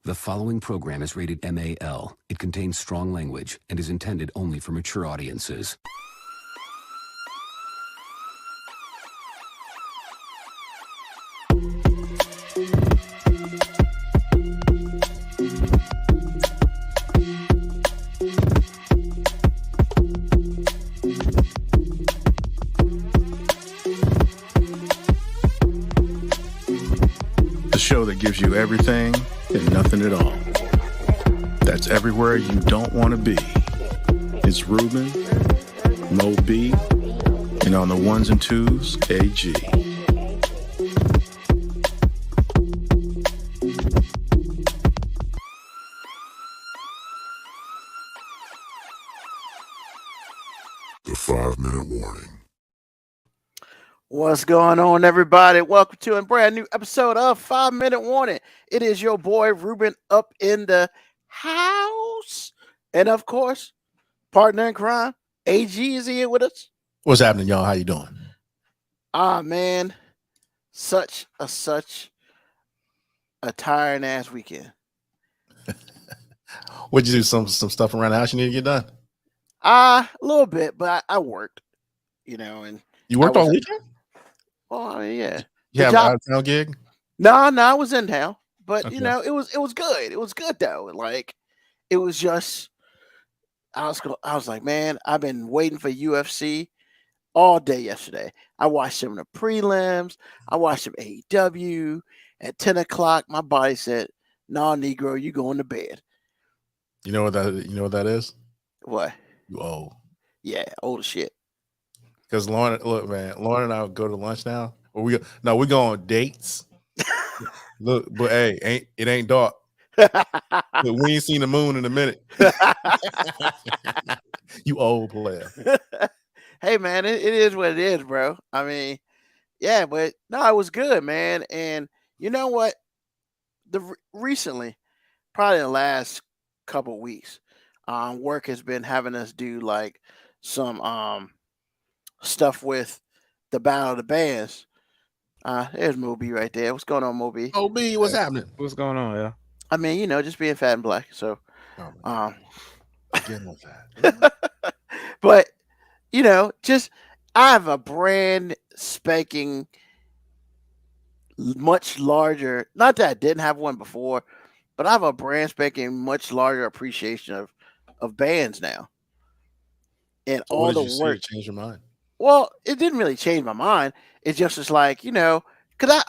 The following program is rated MAL. It contains strong language and is intended only for mature audiences. The show that gives you everything and nothing at all. That's everywhere you don't want to be. It's Ruben, Mo B, and on the ones and twos, AG. The 5-minute warning. What's going on, everybody? Welcome to a brand new episode of 5-Minute Warning. It is your boy Ruben up in the house, and of course, partner in crime, AG is here with us. What's happening, y'all? How you doing? Man, such a tiring ass weekend. What'd you do? Some stuff around the house you need to get done? A little bit, but I worked, and You worked all weekend? well, yeah. You have an out of town gig? No, I was in town, but Okay. it was good. It was good though. Like, it was just, I was like, man, I've been waiting for UFC all day yesterday. I watched some of the prelims. I watched some AEW. At 10 o'clock, my body said, "Nah, Negro, you going to bed." You know what that is? What? You old. Yeah, old shit. Because Lauren and I go to lunch now. Or we go on dates. Look, but hey, it ain't dark. Look, we ain't seen the moon in a minute. You old player. Hey man, it is what it is, bro. I mean, yeah, but no, it was good, man. And you know what? Recently, probably the last couple weeks, work has been having us do like some stuff with the Battle of the Bands. There's Moby right there. What's going on, Moby? OB, what's happening? What's going on, yeah? I mean, just being fat and black. So, Again with that. but just I have a brand spanking, much larger. Not that I didn't have one before, but I have a brand spanking, much larger appreciation of bands now, and So all what the did you see work. to change your mind? Well, it didn't really change my mind. It just was like, because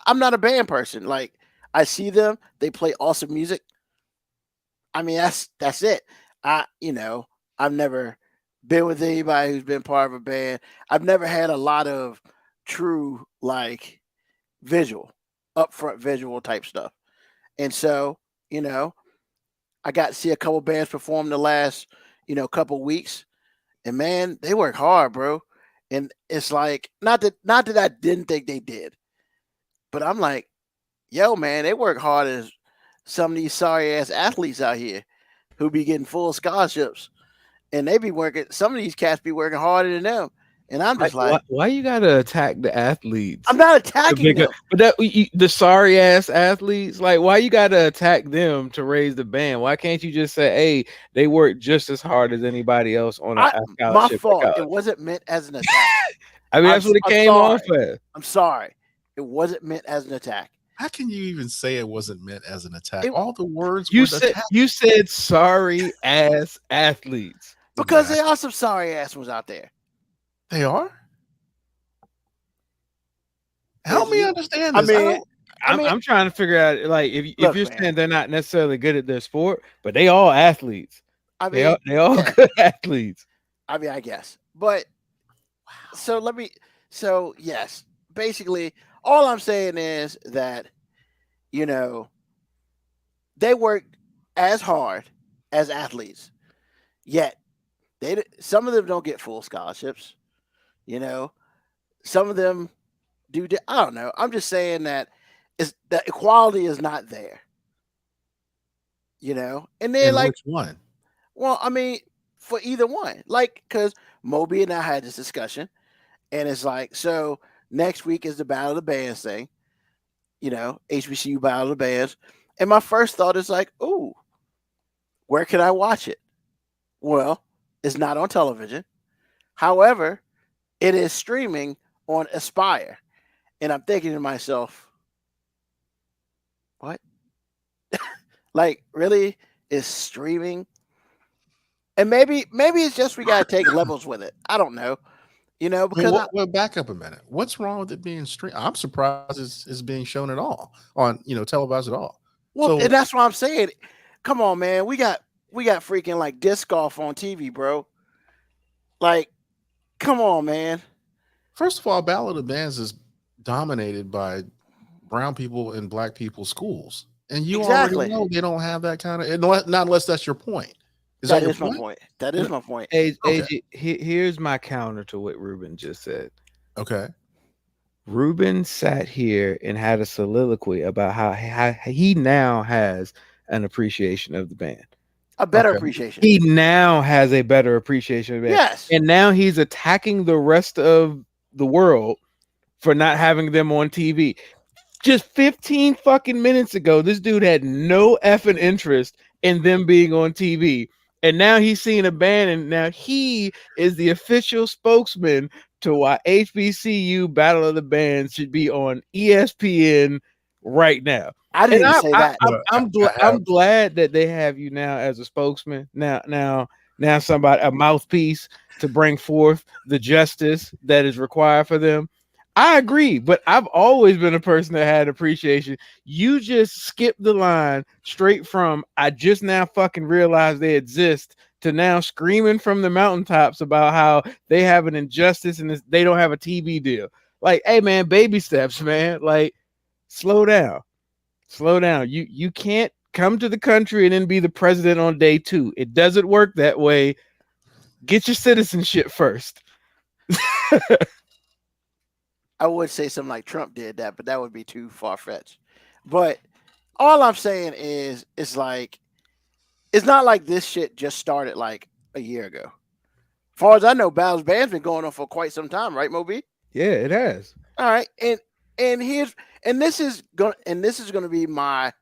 I'm not a band person. Like, I see them, they play awesome music. I mean, that's it. I've never been with anybody who's been part of a band. I've never had a lot of true, like, upfront visual type stuff. And so, I got to see a couple bands perform the last, couple weeks. And man, they work hard, bro. And it's like, not that I didn't think they did, but I'm like, yo, man, they work hard as some of these sorry ass athletes out here who be getting full scholarships, and they be working. Some of these cats be working harder than them, and I'm just like, Why you gotta attack the athletes? I'm not attacking them. But the sorry ass athletes, like, why you gotta attack them to raise the band? Why can't you just say, hey, they work just as hard as anybody else on a My scholarship? fault. It wasn't meant as an attack. I mean, that's what it came off as. I'm sorry. It wasn't meant as an attack. How can you even say it wasn't meant as an attack? All the words You were said attack. you said sorry ass athletes. Because there are some sorry ass ones out there. They are? Help me understand this. I'm trying to figure out, like, if you're saying they're not necessarily good at their sport, but they all athletes. I mean, they all good athletes. I mean, I guess. But so yes, basically all I'm saying is that, they work as hard as athletes, yet some of them don't get full scholarships. Some of them do. I don't know. I'm just saying that the equality is not there. And then, like, which one? Well, I mean, for either one, like, because Moby and I had this discussion, and it's like, so next week is the Battle of the Bands thing. HBCU Battle of the Bands. And my first thought is like, ooh, where can I watch it? Well, it's not on television. However, it is streaming on Aspire. And I'm thinking to myself, what? Like, really? Is streaming? And maybe it's just we gotta take levels with it. I don't know. Because well, back up a minute. What's wrong with it being streamed? I'm surprised it's being shown at all on televised at all. well, So and that's what I'm saying. Come on, man. We got freaking like disc golf on TV, bro. Like, come on, man. first of all, Battle of the Bands is dominated by brown people and black people schools, and you Exactly. already know they don't have that kind of. Not unless that's your point. Is That that your is my point? point. That is my point. AJ, Okay. here's my counter to what Ruben just said. Okay. Ruben sat here and had a soliloquy about how he now has an appreciation of the band. A better Okay. appreciation. He now has a better appreciation of the band. Yes. And now he's attacking the rest of the world for not having them on TV. Just 15 fucking minutes ago, this dude had no effing interest in them being on TV. And now he's seeing a band, and now he is the official spokesman to why HBCU Battle of the Bands should be on ESPN right now. I didn't And even say that. I'm glad that they have you now as a spokesman. Now somebody, a mouthpiece to bring forth the justice that is required for them. I agree, but I've always been a person that had appreciation. You just skipped the line straight from I just now fucking realized they exist to now screaming from the mountaintops about how they have an injustice and they don't have a TV deal. Like, hey man, baby steps, man. Like, slow down. You can't come to the country and then be the president on day 2. It doesn't work that way. Get your citizenship first. I would say something like Trump did that, but that would be too far fetched. But all I'm saying is, it's like, it's not like this shit just started like a year ago. As far as I know, Bow's band's been going on for quite some time, right, Moby? Yeah, it has. All right, and this is gonna be my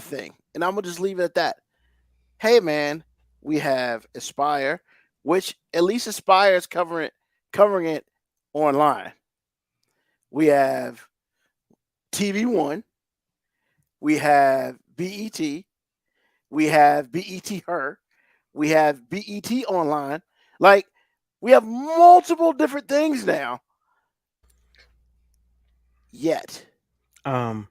thing, and I'm gonna just leave it at that. Hey, man, we have Aspire, which at least Aspire is covering it online. We have TV One. We have BET. We have BET Her. We have BET Online. Like, we have multiple different things now. Yet, I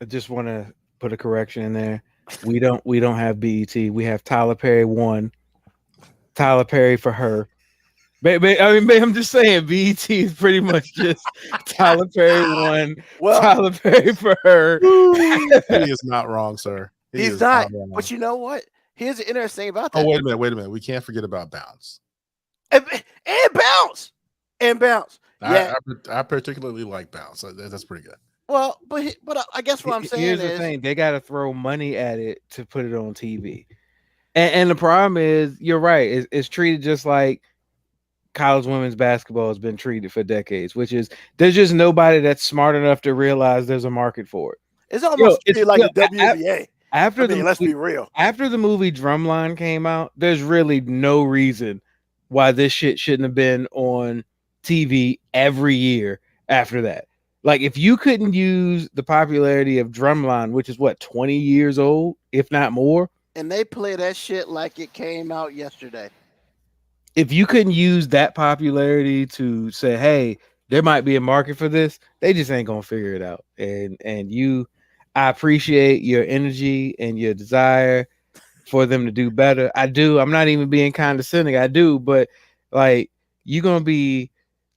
just want to put a correction in there. We don't have BET. We have Tyler Perry 1, Tyler Perry for Her. I'm just saying BET is pretty much just Tyler Perry 1, Tyler Perry for Her. He is not wrong, sir. He's not. But you know what? Here's the interesting about that. Oh, wait a minute. We can't forget about Bounce. And Bounce. Yeah. I particularly like Bounce. That's pretty good. Well, but I guess what I'm saying Here's the thing: they got to throw money at it to put it on TV. And the problem is, you're right. It's treated just like college women's basketball has been treated for decades, which is there's just nobody that's smart enough to realize there's a market for it. It's almost like a WNBA. Let's be real. After the movie Drumline came out, there's really no reason why this shit shouldn't have been on TV every year after that. Like, if you couldn't use the popularity of Drumline, which is 20 years old, if not more, and they play that shit like it came out yesterday. If you couldn't use that popularity to say, hey, there might be a market for this, they just ain't gonna figure it out. I appreciate your energy and your desire for them to do better. I do. I'm not even being condescending. I do, but like, you're gonna be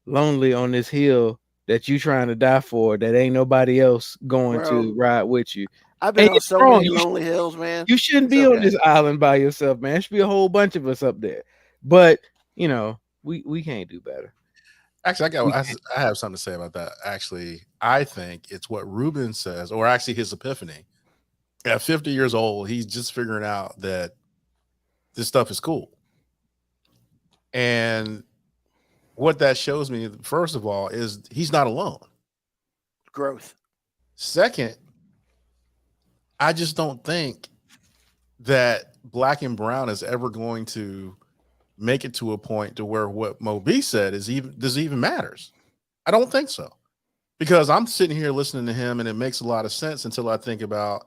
lonely on this hill that you trying to die for, that ain't nobody else going to ride with you. I've been on so many lonely hills, man. You shouldn't be on this island by yourself, man. There should be a whole bunch of us up there. But we can't do better. Actually, I have something to say about that. Actually, I think it's what Ruben says, or actually his epiphany. At 50 years old, he's just figuring out that this stuff is cool. And what that shows me, first of all, is he's not alone. Growth. Second, I just don't think that black and brown is ever going to make it to a point to where what Mo B said is even matters. I don't think so. Because I'm sitting here listening to him and it makes a lot of sense until I think about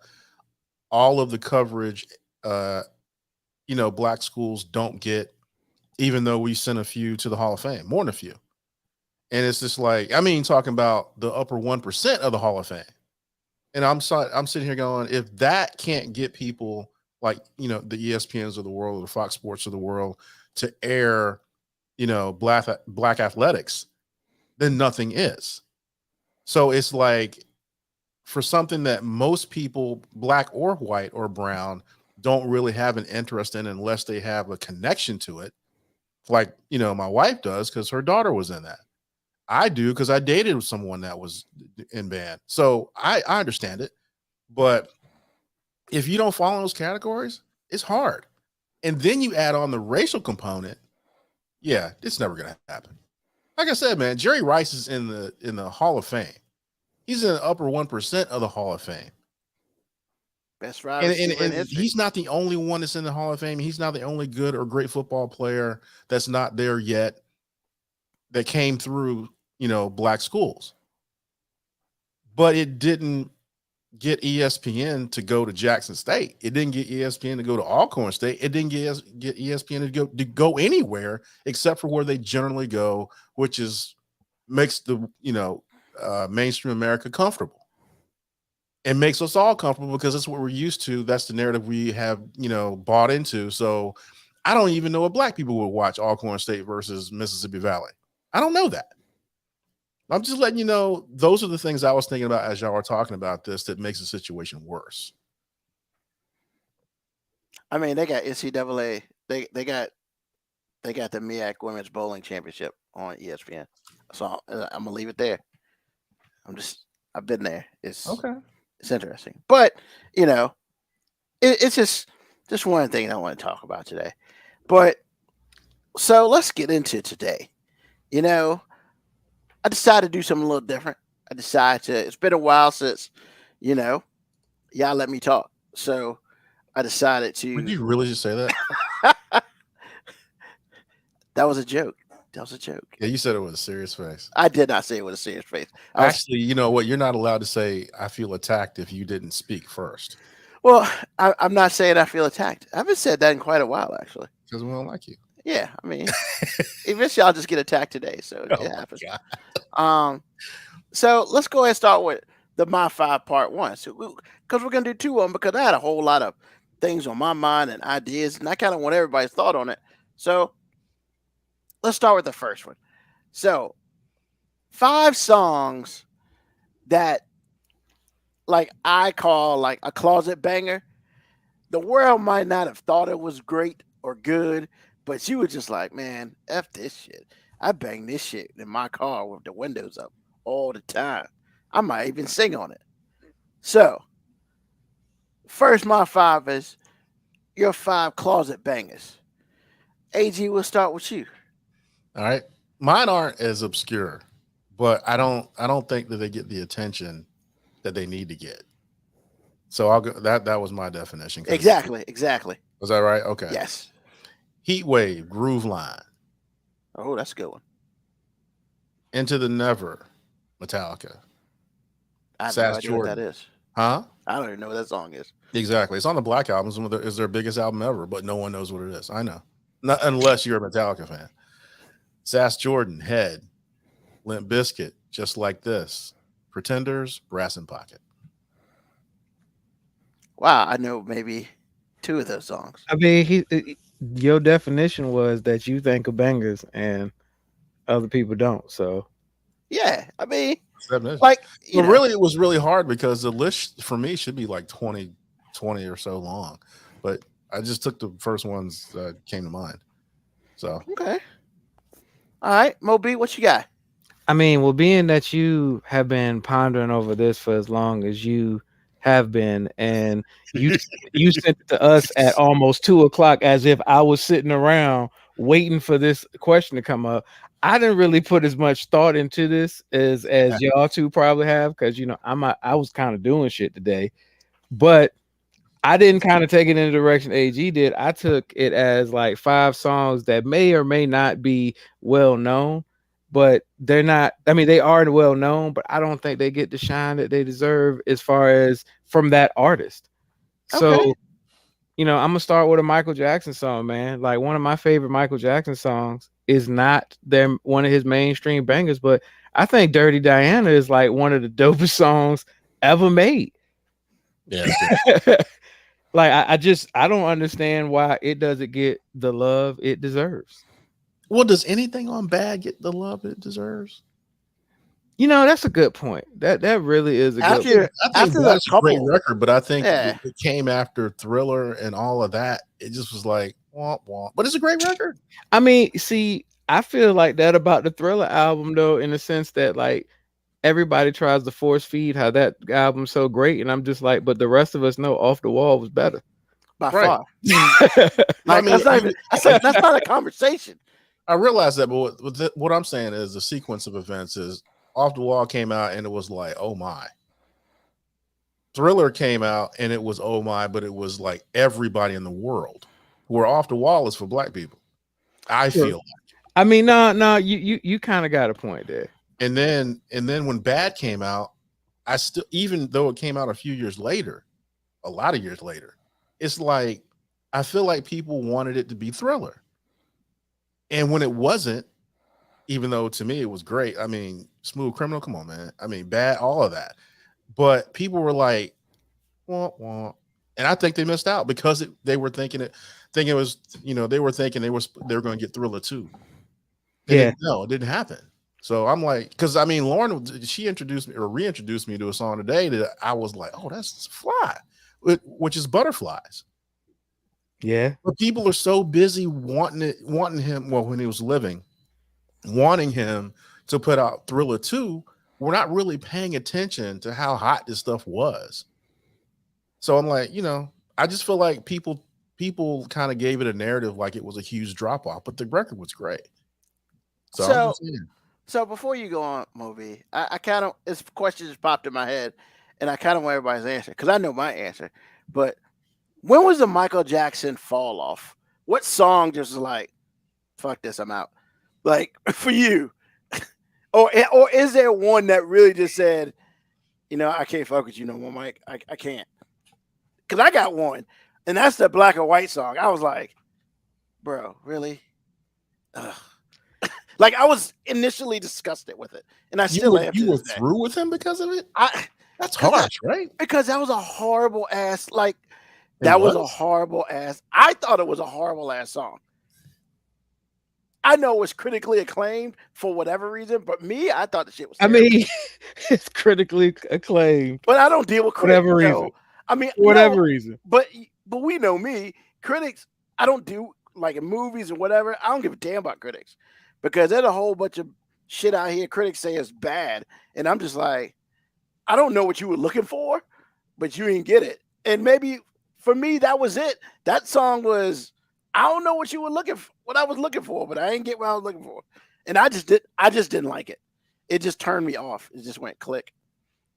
all of the coverage black schools don't get, even though we sent a few to the Hall of Fame, more than a few. And it's just like, talking about the upper 1% of the Hall of Fame. And I'm sitting here going, if that can't get people like, the ESPNs of the world or the Fox Sports of the world to air, black athletics, then nothing is. So it's like, for something that most people, black or white or brown, don't really have an interest in unless they have a connection to it. Like, my wife does because her daughter was in that. I do because I dated someone that was in band. So I understand it. But if you don't fall in those categories, it's hard. And then you add on the racial component. Yeah, it's never going to happen. Like I said, man, Jerry Rice is in the Hall of Fame. He's in the upper 1% of the Hall of Fame. Best rider and he's not the only one that's in the Hall of Fame. He's not the only good or great football player that's not there yet that came through, black schools. But it didn't get ESPN to go to Jackson State. It didn't get ESPN to go to Alcorn State. It didn't get ESPN to go anywhere except for where they generally go, which makes the mainstream America comfortable. It makes us all comfortable because that's what we're used to. That's the narrative we have, bought into. So I don't even know if black people would watch Alcorn State versus Mississippi Valley. I don't know that. I'm just letting you know, those are the things I was thinking about as y'all were talking about this that makes the situation worse. I mean, they got NCAA. They got the MEAC Women's Bowling Championship on ESPN. So I'm gonna leave it there. I've been there. It's okay. It's interesting, but it's just one thing I want to talk about today. But so let's get into today. I decided to do something a little different. It's been a while since, y'all let me talk. So I decided to. Would you really just say that? That was a joke. Yeah, you said it with a serious face. I did not say it with a serious face. Actually, you know what? You're not allowed to say, I feel attacked if you didn't speak first. Well, I'm not saying I feel attacked. I haven't said that in quite a while, actually. Because we don't like you. Yeah, eventually I'll just get attacked today, so it happens. So let's go ahead and start with the My Five Part 1. So because we're gonna do 2 of them because I had a whole lot of things on my mind and ideas, and I kind of want everybody's thought on it. So let's start with the first one. So 5 songs that I call like a closet banger. The world might not have thought it was great or good, but you were just like, man, F this shit. I bang this shit in my car with the windows up all the time. I might even sing on it. So, first, my 5 is your 5 closet bangers. AG, we'll start with you. All right. Mine aren't as obscure, but I don't think that they get the attention that they need to get. So I'll go. That was my definition. Exactly. Was that right? Okay. Yes. Heat Wave, Groove Line. Oh, that's a good one. Into the Never, Metallica. I have no idea what that is. Huh? I don't even know what that song is. Exactly. It's on the Black Album. It's their biggest album ever, but no one knows what it is. I know. Not unless you're a Metallica fan. Sass Jordan, Head. Limp Bizkit, Just Like This. Pretenders, Brass in Pocket. Wow, I know maybe 2 of those songs. I mean, your definition was that you think of bangers and other people don't. So, yeah, I mean, really, it was really hard because the list for me should be like 20 or so long, but I just took the first ones that came to mind. So, okay. All right, Mo B, what you got? I mean, well, being that you have been pondering over this for as long as you have been, and you sent it to us at almost 2:00 as if I was sitting around waiting for this question to come up. I didn't really put as much thought into this as y'all two probably have, because I was kind of doing shit today. But I didn't kind of take it in the direction AG did. I took it as like 5 songs that may or may not be well known, but they're not. I mean, they are well known, but I don't think they get the shine that they deserve as far as from that artist. So, Okay. I'm gonna start with a Michael Jackson song, man. Like one of my favorite Michael Jackson songs is not one of his mainstream bangers, but I think Dirty Diana is like one of the dopest songs ever made. Yeah. Like I don't understand why it doesn't get the love it deserves. Well, does anything on Bad get the love it deserves? That's a good point. That really is a good point. I think After that's the a great couple- record, but I think Yeah. it came after Thriller and all of that. It just was like womp womp. But it's a great record. I mean, see, I feel like that about the Thriller album though, in the sense that like everybody tries to force feed how that album's so great, and I'm just like, but the rest of us know Off the Wall was better. By Right. far. I Like, mean, that's not a conversation. I realize that, but what I'm saying is the sequence of events is Off the Wall came out and it was like, oh my. Thriller came out and it was oh my, but it was like everybody in the world. Where Off the Wall is for black people. I feel like. I mean, no, you kind of got a point there. And then when Bad came out, I still, even though it came out a lot of years later, it's like I feel like people wanted it to be Thriller. And when it wasn't, even though to me it was great. I mean, Smooth Criminal, come on, man. I mean, Bad, all of that. But people were like, wah, wah. And I think they missed out because they were thinking it was, they were thinking they were going to get Thriller 2. Yeah. No, it didn't happen. So I'm like, because I mean, Lauren, she introduced me or reintroduced me to a song today that I was like, oh, that's Fly, which is Butterflies. Yeah. But people are so busy wanting him. Well, when he was living, wanting him to put out Thriller 2, we're not really paying attention to how hot this stuff was. So I'm like, I just feel like people kind of gave it a narrative like it was a huge drop off, but the record was great. So before you go on, Moby, I kind of, this question just popped in my head, and I kind of want everybody's answer because I know my answer. But when was the Michael Jackson fall off? What song just was like, fuck this, I'm out? Like for you, or is there one that really just said, I can't fuck with you no more, Mike. I can't, because I got one, and that's the Black or White song. I was like, bro, really? Ugh. Like I was initially disgusted with it, and I still am. You were through with him because of it? That's 'cause harsh, right? Because that was a horrible ass. Like that was a horrible ass. I thought it was a horrible ass song. I know it was critically acclaimed for whatever reason, but me, I thought the shit was terrible. I mean, it's critically acclaimed. But I don't deal with critics. Whatever reason. No. I mean, For whatever reason. But we know me, critics. I don't do like in movies or whatever. I don't give a damn about critics because there's a whole bunch of shit out here. Critics say is bad, and I'm just like, I don't know what you were looking for, but you didn't get it. And maybe for me, that was it. That song was. I don't know what you were looking for, what I was looking for, but I didn't get what I was looking for, and I just didn't like it. It just turned me off. It just went click.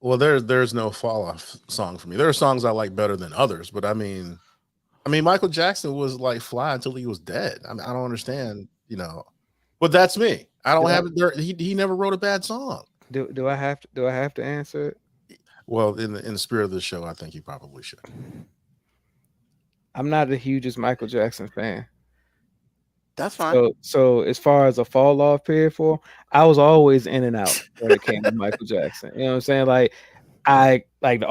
Well, there's no fall off song for me. There are songs I like better than others, but I mean, Michael Jackson was like Fly until he was dead. I mean, I don't understand, but that's me. I don't have it there. He never wrote a bad song. Do I have to answer it? Well, in the spirit of the show, I think you probably should. I'm not the hugest Michael Jackson fan. That's fine. So as far as a fall off period for, I was always in and out when it came to Michael Jackson. You know what I'm saying? Like I like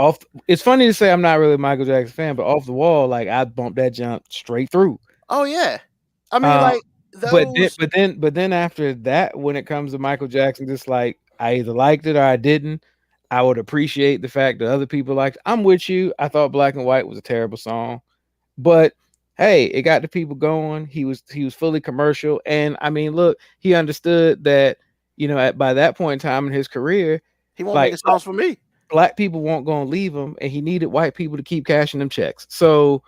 it's funny to say I'm not really a Michael Jackson fan, but Off the Wall, like I bumped that jump straight through. Oh yeah. I mean, like those... but then after that, when it comes to Michael Jackson, just like I either liked it or I didn't. I would appreciate the fact that other people liked it. I'm with you. I thought Black and White was a terrible song. But hey, it got the people going. He was fully commercial, and I mean, look, he understood that by that point in time in his career, he won't make a songs for me. Black people weren't going to leave him, and he needed white people to keep cashing them checks. So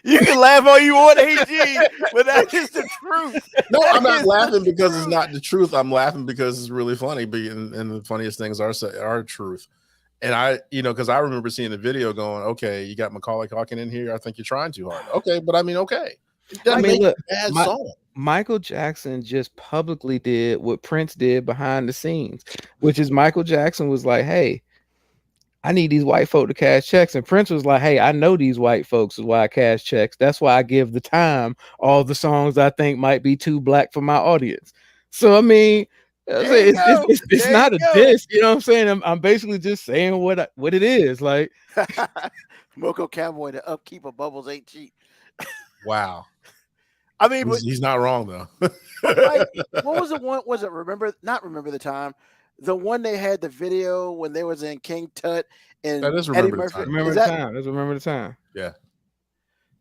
you can laugh all you want, AG, but that's just the truth. No, I'm not laughing because it's not the truth. I'm laughing because it's really funny. And the funniest things are truth. And I, because I remember seeing the video going, okay, you got Macaulay Culkin in here. I think you're trying too hard. Okay, but I mean, okay. It doesn't make look, a bad song. Michael Jackson just publicly did what Prince did behind the scenes, which is Michael Jackson was like, hey, I need these white folk to cash checks. And Prince was like, hey, I know these white folks is why I cash checks. That's why I give the time all the songs I think might be too black for my audience. So, I mean, it's not a diss. You know what I'm saying? I'm basically just saying what it is. Like, Moco Cowboy, the upkeep of bubbles ain't cheap. Wow. I mean, he's not wrong, though. Like, what was the one? Was it Remember the Time? The one they had the video when they was in King Tut and that is Eddie Remember Murphy. the Time. Remember the time. That's Remember the Time. Yeah.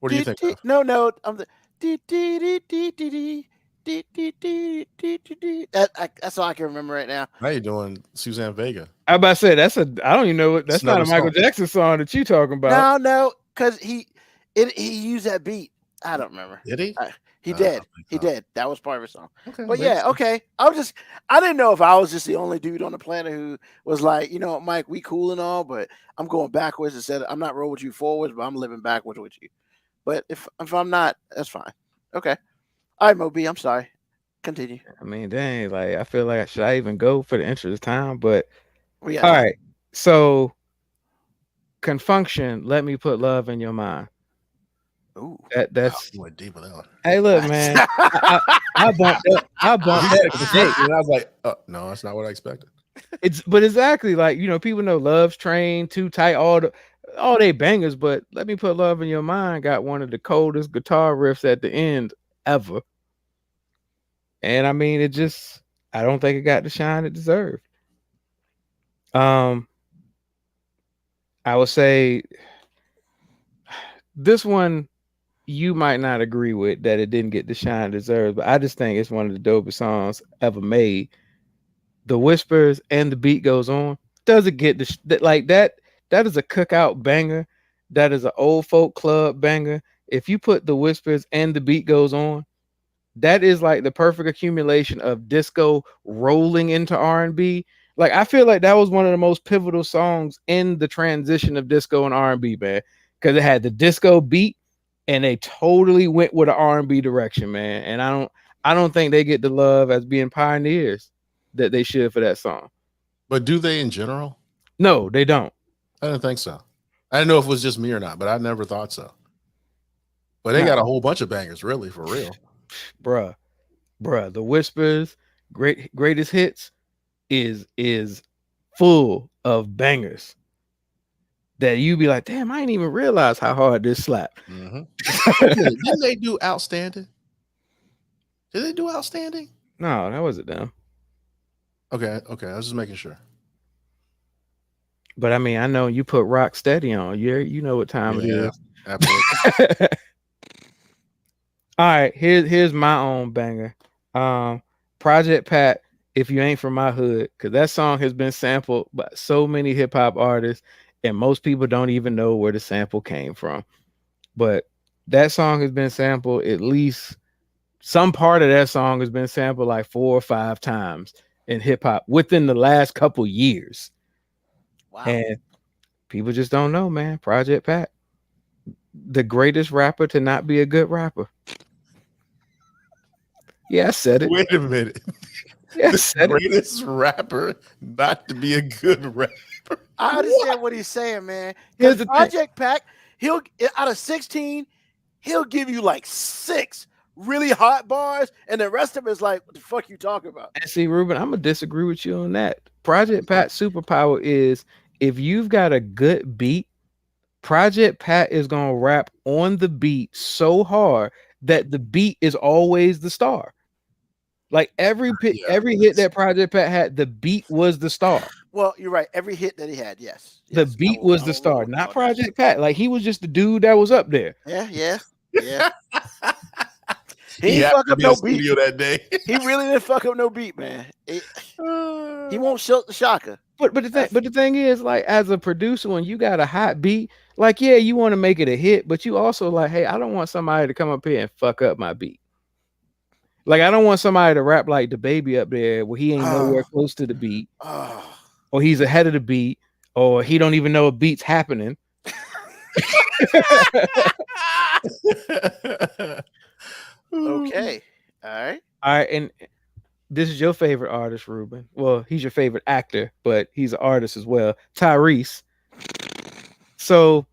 What do you think of? No, I'm the that's all I can remember right now. How you doing, Suzanne Vega? I about to say I don't even know what that's not a Michael song. Jackson song that you talking about. No, because he used that beat. I don't remember. Did he? He did. He did. That was part of his song. Okay, but yeah, okay. I didn't know if I was just the only dude on the planet who was like, you know what, Mike, we cool and all, but I'm going backwards instead. I'm not rolling with you forwards, but I'm living backwards with you. But if I'm not, that's fine. Okay. All right, Moby, I'm sorry. Continue. I mean, dang, like I feel like should I even go for the interest of time? But all time. right. So Confunction, Let Me Put Love in Your Mind. Ooh. That's you went deep with that one. Hey, look, man. I bumped that. I bumped that today. And I was like, oh, no, that's not what I expected. But exactly like people know Love's Train, Too Tight, all they bangers, but Let Me Put Love in Your Mind got one of the coldest guitar riffs at the end ever. And I mean, I don't think it got the shine it deserved. I would say this one you might not agree with that it didn't get the shine it deserves, but I just think it's one of the dopest songs ever made. The Whispers and The Beat Goes On doesn't get like that. That is a cookout banger. That is an old folk club banger. If you put The Whispers and The Beat Goes On, that is like the perfect accumulation of disco rolling into R&B. Like I feel like that was one of the most pivotal songs in the transition of disco and R&B, man, because it had the disco beat and they totally went with an R&B direction, man. And I don't think they get the love as being pioneers that they should for that song. But do they in general? No, they don't. I didn't think so. I didn't know if it was just me or not, but I never thought so. But they got a whole bunch of bangers, really, for real. Bruh. The Whispers, greatest hits is full of bangers that you be like, damn, I didn't even realize how hard this slapped. Mm-hmm. Didn't they do Outstanding? Did they do Outstanding? No, that wasn't them. Okay. I was just making sure. But I mean, I know you put Rock Steady on. You know what time it is. Absolutely. All right, here's my own banger. Project Pat, If You Ain't From My Hood, because that song has been sampled by so many hip hop artists, and most people don't even know where the sample came from. But that song has been sampled at least some part of that song has been sampled like 4 or 5 times in hip hop within the last couple years. Wow. And people just don't know, man. Project Pat, the greatest rapper to not be a good rapper. Yeah, I said it. Wait a minute. Yeah, The greatest rapper not to be a good rapper. I understand what he's saying, man. Here's Because the Project Pack, he'll out of 16, he'll give you like 6 really hot bars, and the rest of it is like, what the fuck you talking about? And see, Ruben, I'm gonna disagree with you on that. Project Pat's superpower is if you've got a good beat, Project Pat is gonna rap on the beat so hard that the beat is always the star. Like every hit that Project Pat had, the beat was the star. Well, you're right. Every hit that he had, yes. The beat was the star, not Project Pat. Like he was just the dude that was up there. Yeah. He He didn't fuck up no beat. that day. He really didn't fuck up no beat, man. He won't shoot the shocker. But the thing is, like, as a producer, when you got a hot beat, like, yeah, you want to make it a hit, but you also like, hey, I don't want somebody to come up here and fuck up my beat. Like, I don't want somebody to rap like the baby up there where he ain't nowhere close to the beat, or he's ahead of the beat, or he don't even know a beat's happening. Okay. All right. All right, and this is your favorite artist, Ruben. Well, he's your favorite actor, but he's an artist as well. Tyrese. So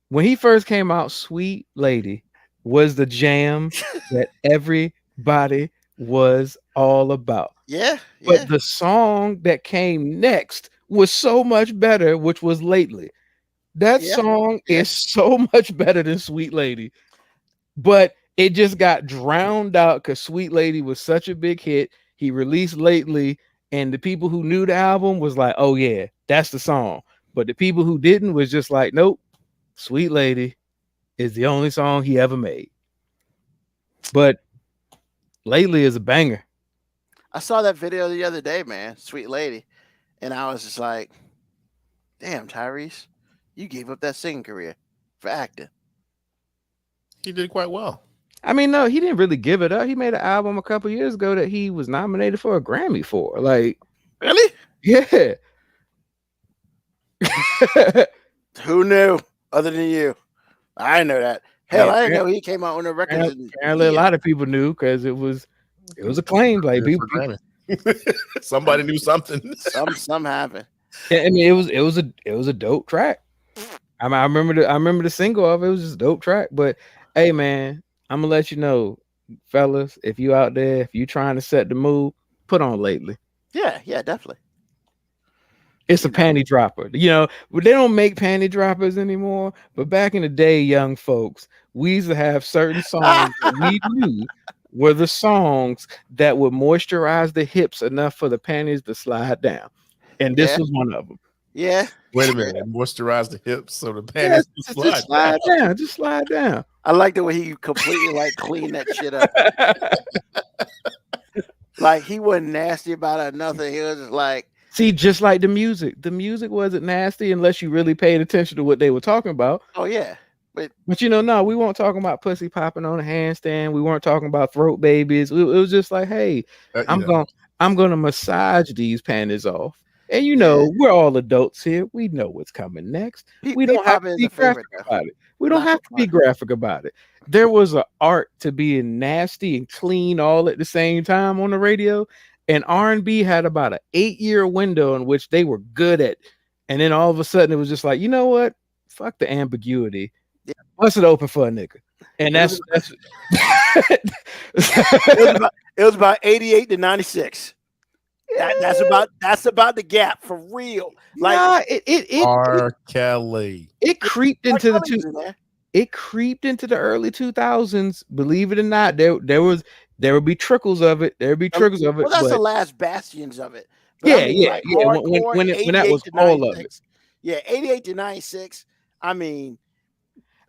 when he first came out, Sweet Lady was the jam that everybody was all about. Yeah. But the song that came next was so much better, which was Lately. That song is so much better than Sweet Lady. But it just got drowned out because Sweet Lady was such a big hit. He released Lately, and the people who knew the album was like, oh yeah, that's the song. But the people who didn't was just like, nope, Sweet Lady is the only song he ever made. But Lately is a banger. I saw that video the other day, man. Sweet Lady. And I was just like, damn, Tyrese, you gave up that singing career for acting. He did quite well. I mean, no, he didn't really give it up. He made an album a couple years ago that he was nominated for a Grammy for. Like, really? Yeah. Who knew other than you? I didn't know that. Hell, I didn't know he came out on the record. Apparently, a lot of people knew because it was acclaimed. Like people, somebody knew something. Some happened. I mean, it was a dope track. I mean, I remember the single of it. It was just a dope track. But hey, man, I'm gonna let you know, fellas, if you out there, if you trying to set the mood, put on Lately. Yeah, definitely. It's a panty dropper. You know, they don't make panty droppers anymore. But back in the day, young folks, we used to have certain songs that we knew were the songs that would moisturize the hips enough for the panties to slide down. And this was one of them. Yeah. Wait a minute. Moisturize the hips so the panties just slide down. Just slide down. I like the way he completely like cleaned that shit up. Like he wasn't nasty about it or nothing. He was just like, see, just like the music. The music wasn't nasty unless you really paid attention to what they were talking about. Oh yeah. But you know, no, we weren't talking about pussy popping on a handstand. We weren't talking about throat babies. It was just like, hey, I'm gonna massage these panties off. And you know, we're all adults here. We know what's coming next. We don't have to be graphic about it. We don't have to be graphic about it. There was an art to being nasty and clean all at the same time on the radio. And R&B had about an 8-year window in which they were good at. And then all of a sudden it was just like, you know what? Fuck the ambiguity. Yeah. Bust it open for a nigga. And that's it was about 88 to 96. That's about the gap for real. Like R. Kelly. It creeped into the early 2000s. Believe it or not, there would be trickles of it. There would be trickles of it. Well, that's the last bastions of it. But yeah, I mean, like when that was all of it. Yeah, 88 to 96. I mean,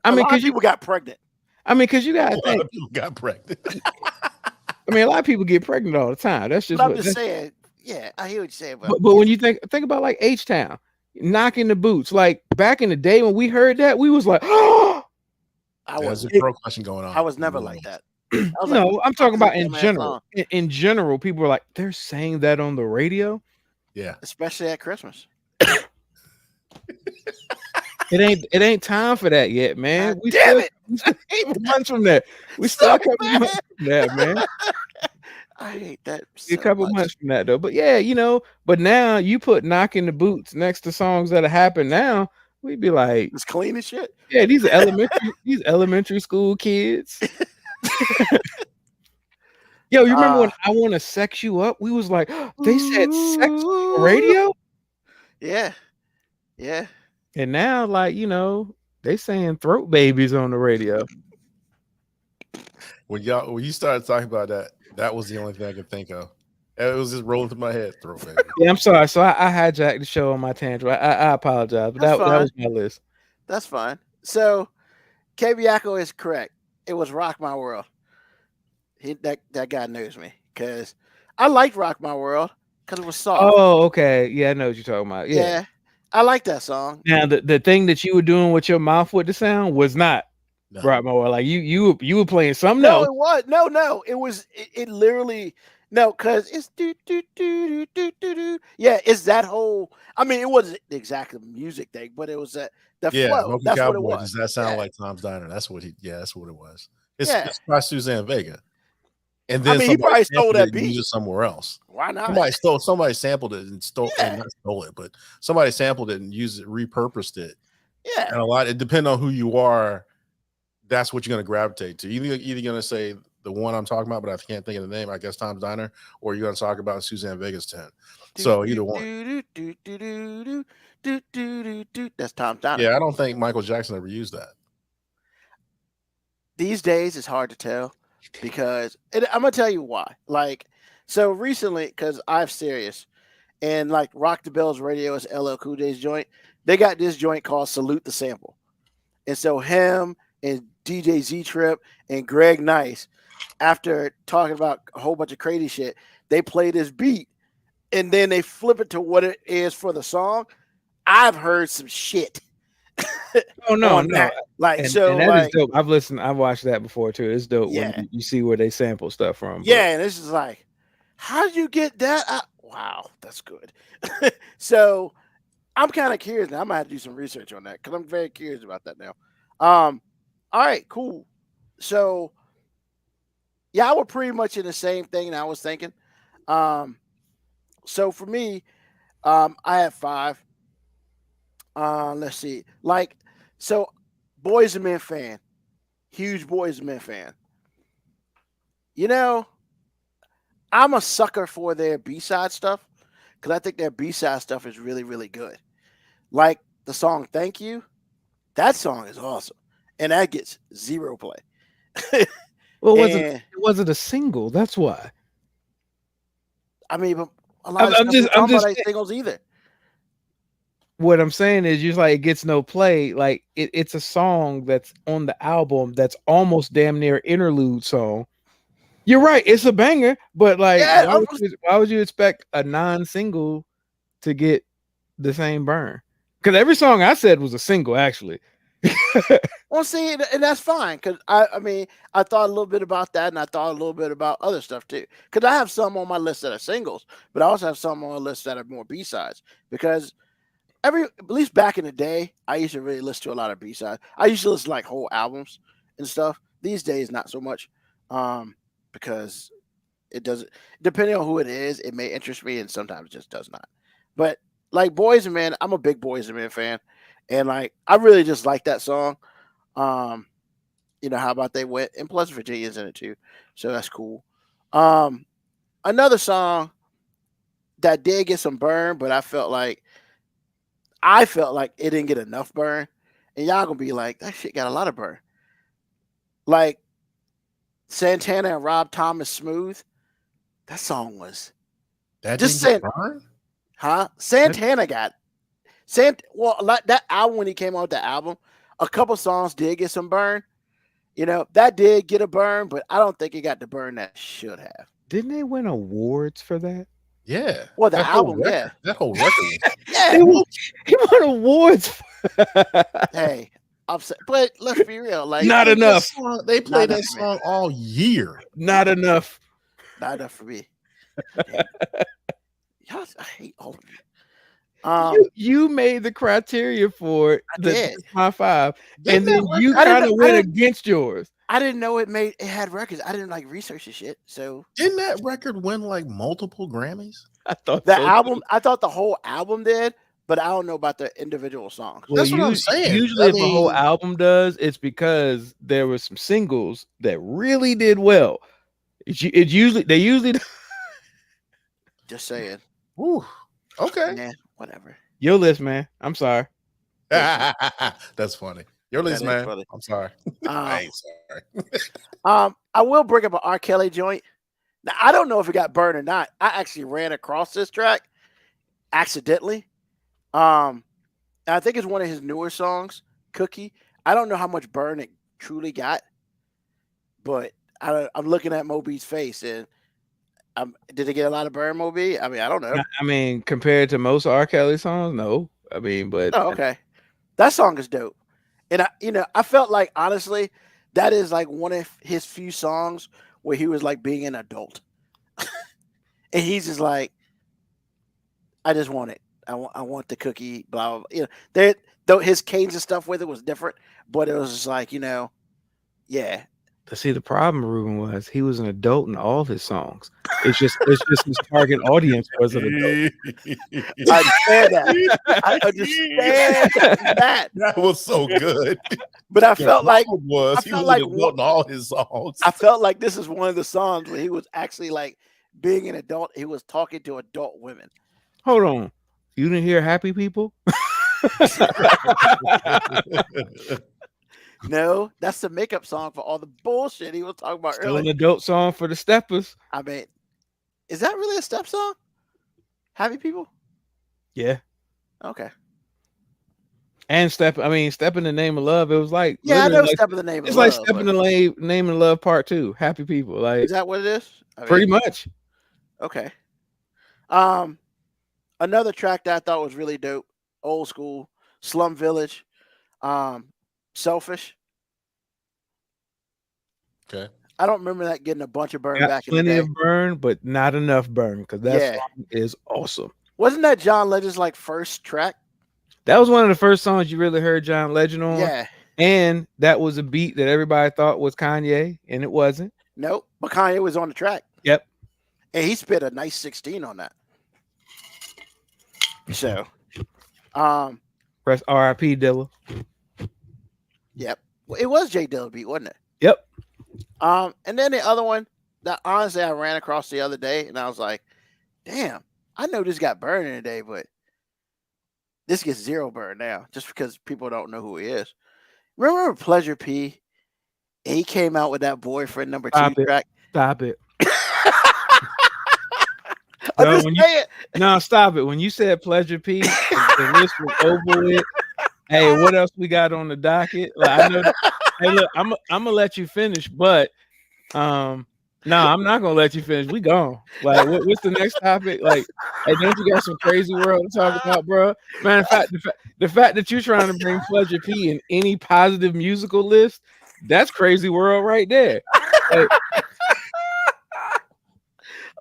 because people got pregnant. I mean, because you got to think. People got pregnant. I mean, a lot of people get pregnant all the time. That's just. But I'm just saying. Yeah, I hear what you're saying. But when you think about like H-Town, knocking the boots, like back in the day when we heard that, we was like, oh. There's a pro question going on. I was never like that. No, like, I'm talking about in general. In general, people were like, they're saying that on the radio. Yeah, especially at Christmas. It ain't time for that yet, man. We damn it! Months from that. We still a couple months from that, man. I hate that. So a couple months from that though, but yeah, you know. But now you put "Knocking the Boots" next to songs that happen now, we'd be like, it's clean as shit. Yeah, these are elementary school kids. Yo, you remember when "I Want to Sex You Up"? We was like, they said sex on the radio. Yeah. And now, like, you know, they saying throat babies on the radio. When you started talking about that was the only thing I could think of. It was just rolling through my head. Throat baby. Yeah, I'm sorry. So I hijacked the show on my tangent. I apologize, but that was my list. That's fine. So Kebiako is correct. It was Rock My World. That guy knows me because I liked Rock My World because it was soft. Oh, okay. Yeah, I know what you're talking about. Yeah. I like that song. Now the thing that you were doing with your mouth with the sound was not Rock My World. Like you were playing something else. No, it was no. It was it literally No, because it's do do do do do do do. Yeah, it's that whole. I mean, it wasn't exactly the music thing, but it was the Yeah, flow. Smoking That's what it Cowboy. was. Does that sound Yeah, like Tom's Diner? That's what he. Yeah, that's what it was. yeah. It's by Suzanne Vega, and I then mean, he somebody probably stole sampled it that and used beat. it somewhere else. Why not? Somebody sampled it and Yeah, not stole it, but somebody sampled it and used it, repurposed it. yeah. And it depends on who you are. That's what you're going to gravitate to. Either going to say the one I'm talking about, but I can't think of the name. I guess Tom's Diner, or you're going to talk about Suzanne Vega's 10. Do, So do, either one. do, do, do, do, do, do, do, do, do. That's Tom Donner. Yeah, I don't think Michael Jackson ever used that. These days, it's hard to tell because I'm gonna tell you why. Like, so recently, because I'm serious, and like Rock the Bells Radio is LL Cool J's joint. They got this joint called Salute the Sample, and so him and DJ Z Trip and Greg Nice, after talking about a whole bunch of crazy shit, they play this beat, and then they flip it to what it is for the song. I've heard some shit. Oh no, on no. that. Like, And so that is like, dope. I've watched that before too. It's dope Yeah. when you see where they sample stuff from. but- yeah, and this is like, how did you get that? Wow, that's good. So I'm kind of curious now. I'm gonna have to do some research on that because I'm very curious about that now. All right, cool. So yeah, I was pretty much in the same thing that I was thinking. So for me, I have 5. Let's see. Like, so Boys and Men fan, huge Boys and Men fan. You know, I'm a sucker for their B-side stuff because I think their B-side stuff is really, really good. Like the song "Thank You," that song is awesome, and that gets 0 play. Well, And- it wasn't a single. That's why. I mean, but a lot of I'm stuff just- we talk I'm just about ain't singles either. What I'm saying is, just like it gets no play. Like it's a song that's on the album that's almost damn near interlude song. You're right, it's a banger, but like, Yeah, why would you expect a non-single to get the same burn? Because every song I said was a single, actually. Well, see, and that's fine because I mean, I thought a little bit about that, and I thought a little bit about other stuff too. Because I have some on my list that are singles, but I also have some on my list that are more B sides. Because at least back in the day, I used to really listen to a lot of B sides. I used to listen to like whole albums and stuff. These days, not so much, because it doesn't. Depending on who it is, it may interest me, and sometimes it just does not. But like Boys and Men, I'm a big Boys and Men fan, and like I really just like that song. You know, how about they went, and plus Virginia's in it too, so that's cool. Another song that did get some burn, but I felt like it didn't get enough burn, and y'all gonna be like, that shit got a lot of burn. Like Santana and Rob Thomas, "Smooth." That song was, That Just didn't get saying- burned? huh? Santana got well, like that album when he came out with the album, a couple songs did get some burn. You know, that did get a burn, but I don't think it got the burn that it should have. Didn't they win awards for that? Yeah. Well, the That whole album, record- yeah. That whole record. Yeah. He won awards. Hey, upset, but let's be real. Like, Not enough. They played Not that enough, song all year. Not enough. not enough for me. Y'all, I hate all of you. You made the criteria for it. I That did. it's my 5, Didn't and then that you I didn't kind of know- I went didn't- against yours. I didn't know it had records. I didn't like research the shit. So Didn't that record win like multiple Grammys? I thought the so, too. album, I thought the whole album did, but I don't know about the individual songs. Well, That's what I'm saying. Usually, I if a whole mean- album does, it's because there were some singles that really did well. It usually they usually Just saying. Ooh. Okay. Man, whatever. your list, man. I'm sorry. That's funny. Your list, That is man. funny. I'm sorry. I ain't sorry. I will bring up an R. Kelly joint. Now, I don't know if it got burned or not. I actually ran across this track accidentally. And I think it's one of his newer songs, "Cookie." I don't know how much burn it truly got, but I'm looking at Moby's face, and did it get a lot of burn, Moby? I mean, I don't know. I mean, compared to most R. Kelly songs, no. I mean, but Oh, okay. That song is dope. And I felt like, honestly, that is like one of his few songs where he was like being an adult. and he's just like, I just want it. I want the cookie. Blah blah. Blah. There though his canes and stuff with it was different, but it was just like yeah. But see, the problem, Ruben, was he was an adult in all his songs. It's just his target audience was an adult. I understand that. I understand that. That was so good. But I felt like he was an adult in all his songs. I felt like this is one of the songs where he was actually like being an adult. He was talking to adult women. Hold on, you didn't hear Happy People? No, that's the makeup song for all the bullshit he was talking about Still earlier. an adult song for the steppers. I mean, is that really a step song? Happy People? Yeah. Okay. And Step in the Name of Love. It was like, Yeah, I know like, Step in the Name of it's Love. like Step in the Name of Love Part 2. Happy People. Like, Is that what it is? I mean, pretty much. Okay. Another track that I thought was really dope, old school, Slum Village, Selfish. Okay. I don't remember that getting a bunch of burn Got back in the plenty day. of burn, but not enough burn, because that song is awesome. Wasn't that John Legend's like first track? That was one of the first songs you really heard John Legend on. Yeah. And that was a beat that everybody thought was Kanye, and it wasn't. Nope. But Kanye was on the track. Yep. And he spit a nice 16 on that. So, Press R.I.P. Dilla. yep. Well, it was Jay Dilla beat, wasn't it? Yep. And then the other one that honestly I ran across the other day, and I was like, damn, I know this got burned in a day, but this gets zero burn now, just because people don't know who he is. Remember Pleasure P? He came out with that Boyfriend number 2 track. Stop it. I'm just saying. No, stop it. When you said Pleasure P, the list was over with. Hey, what else we got on the docket? Like, I know. Hey, look, I'm gonna let you finish, but no, I'm not gonna let you finish. We gone. Like, what's the next topic? Like, hey, don't you got some crazy world to talk about, bro? Man, in fact, the fact that you're trying to bring Pleasure P in any positive musical list, that's crazy world right there. Like,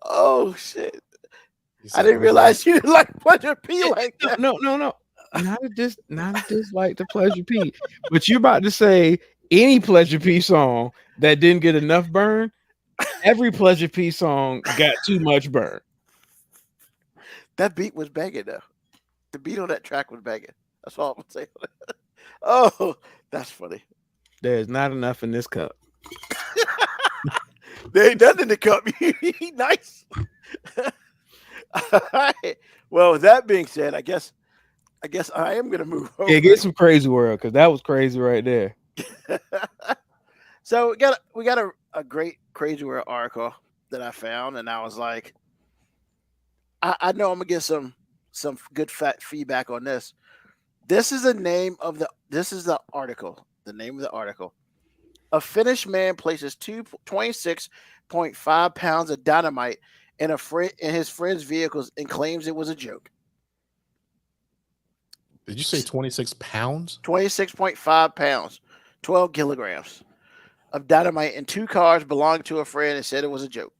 oh shit! I didn't realize you like Pleasure P like that. No. Not a dislike to Pleasure P, but you're about to say any Pleasure P song that didn't get enough burn. Every Pleasure P song got too much burn. That beat was banging though. The beat on that track was banging. That's all I'm saying. Oh, that's funny. There's not enough in this cup. There ain't nothing in the cup. He nice. All right. Well, with that being said, I guess I am gonna move over. Yeah, get some crazy world, because that was crazy right there. So we got a great Crazy World article that I found, and I was like, I know I'm gonna get some good feedback on this. This is the article. The name of the article. A Finnish man places 26.5 pounds of dynamite in his friend's vehicles and claims it was a joke. Did you say 26 pounds? 26.5 pounds, 12 kilograms of dynamite in 2 cars belonging to a friend, and said it was a joke.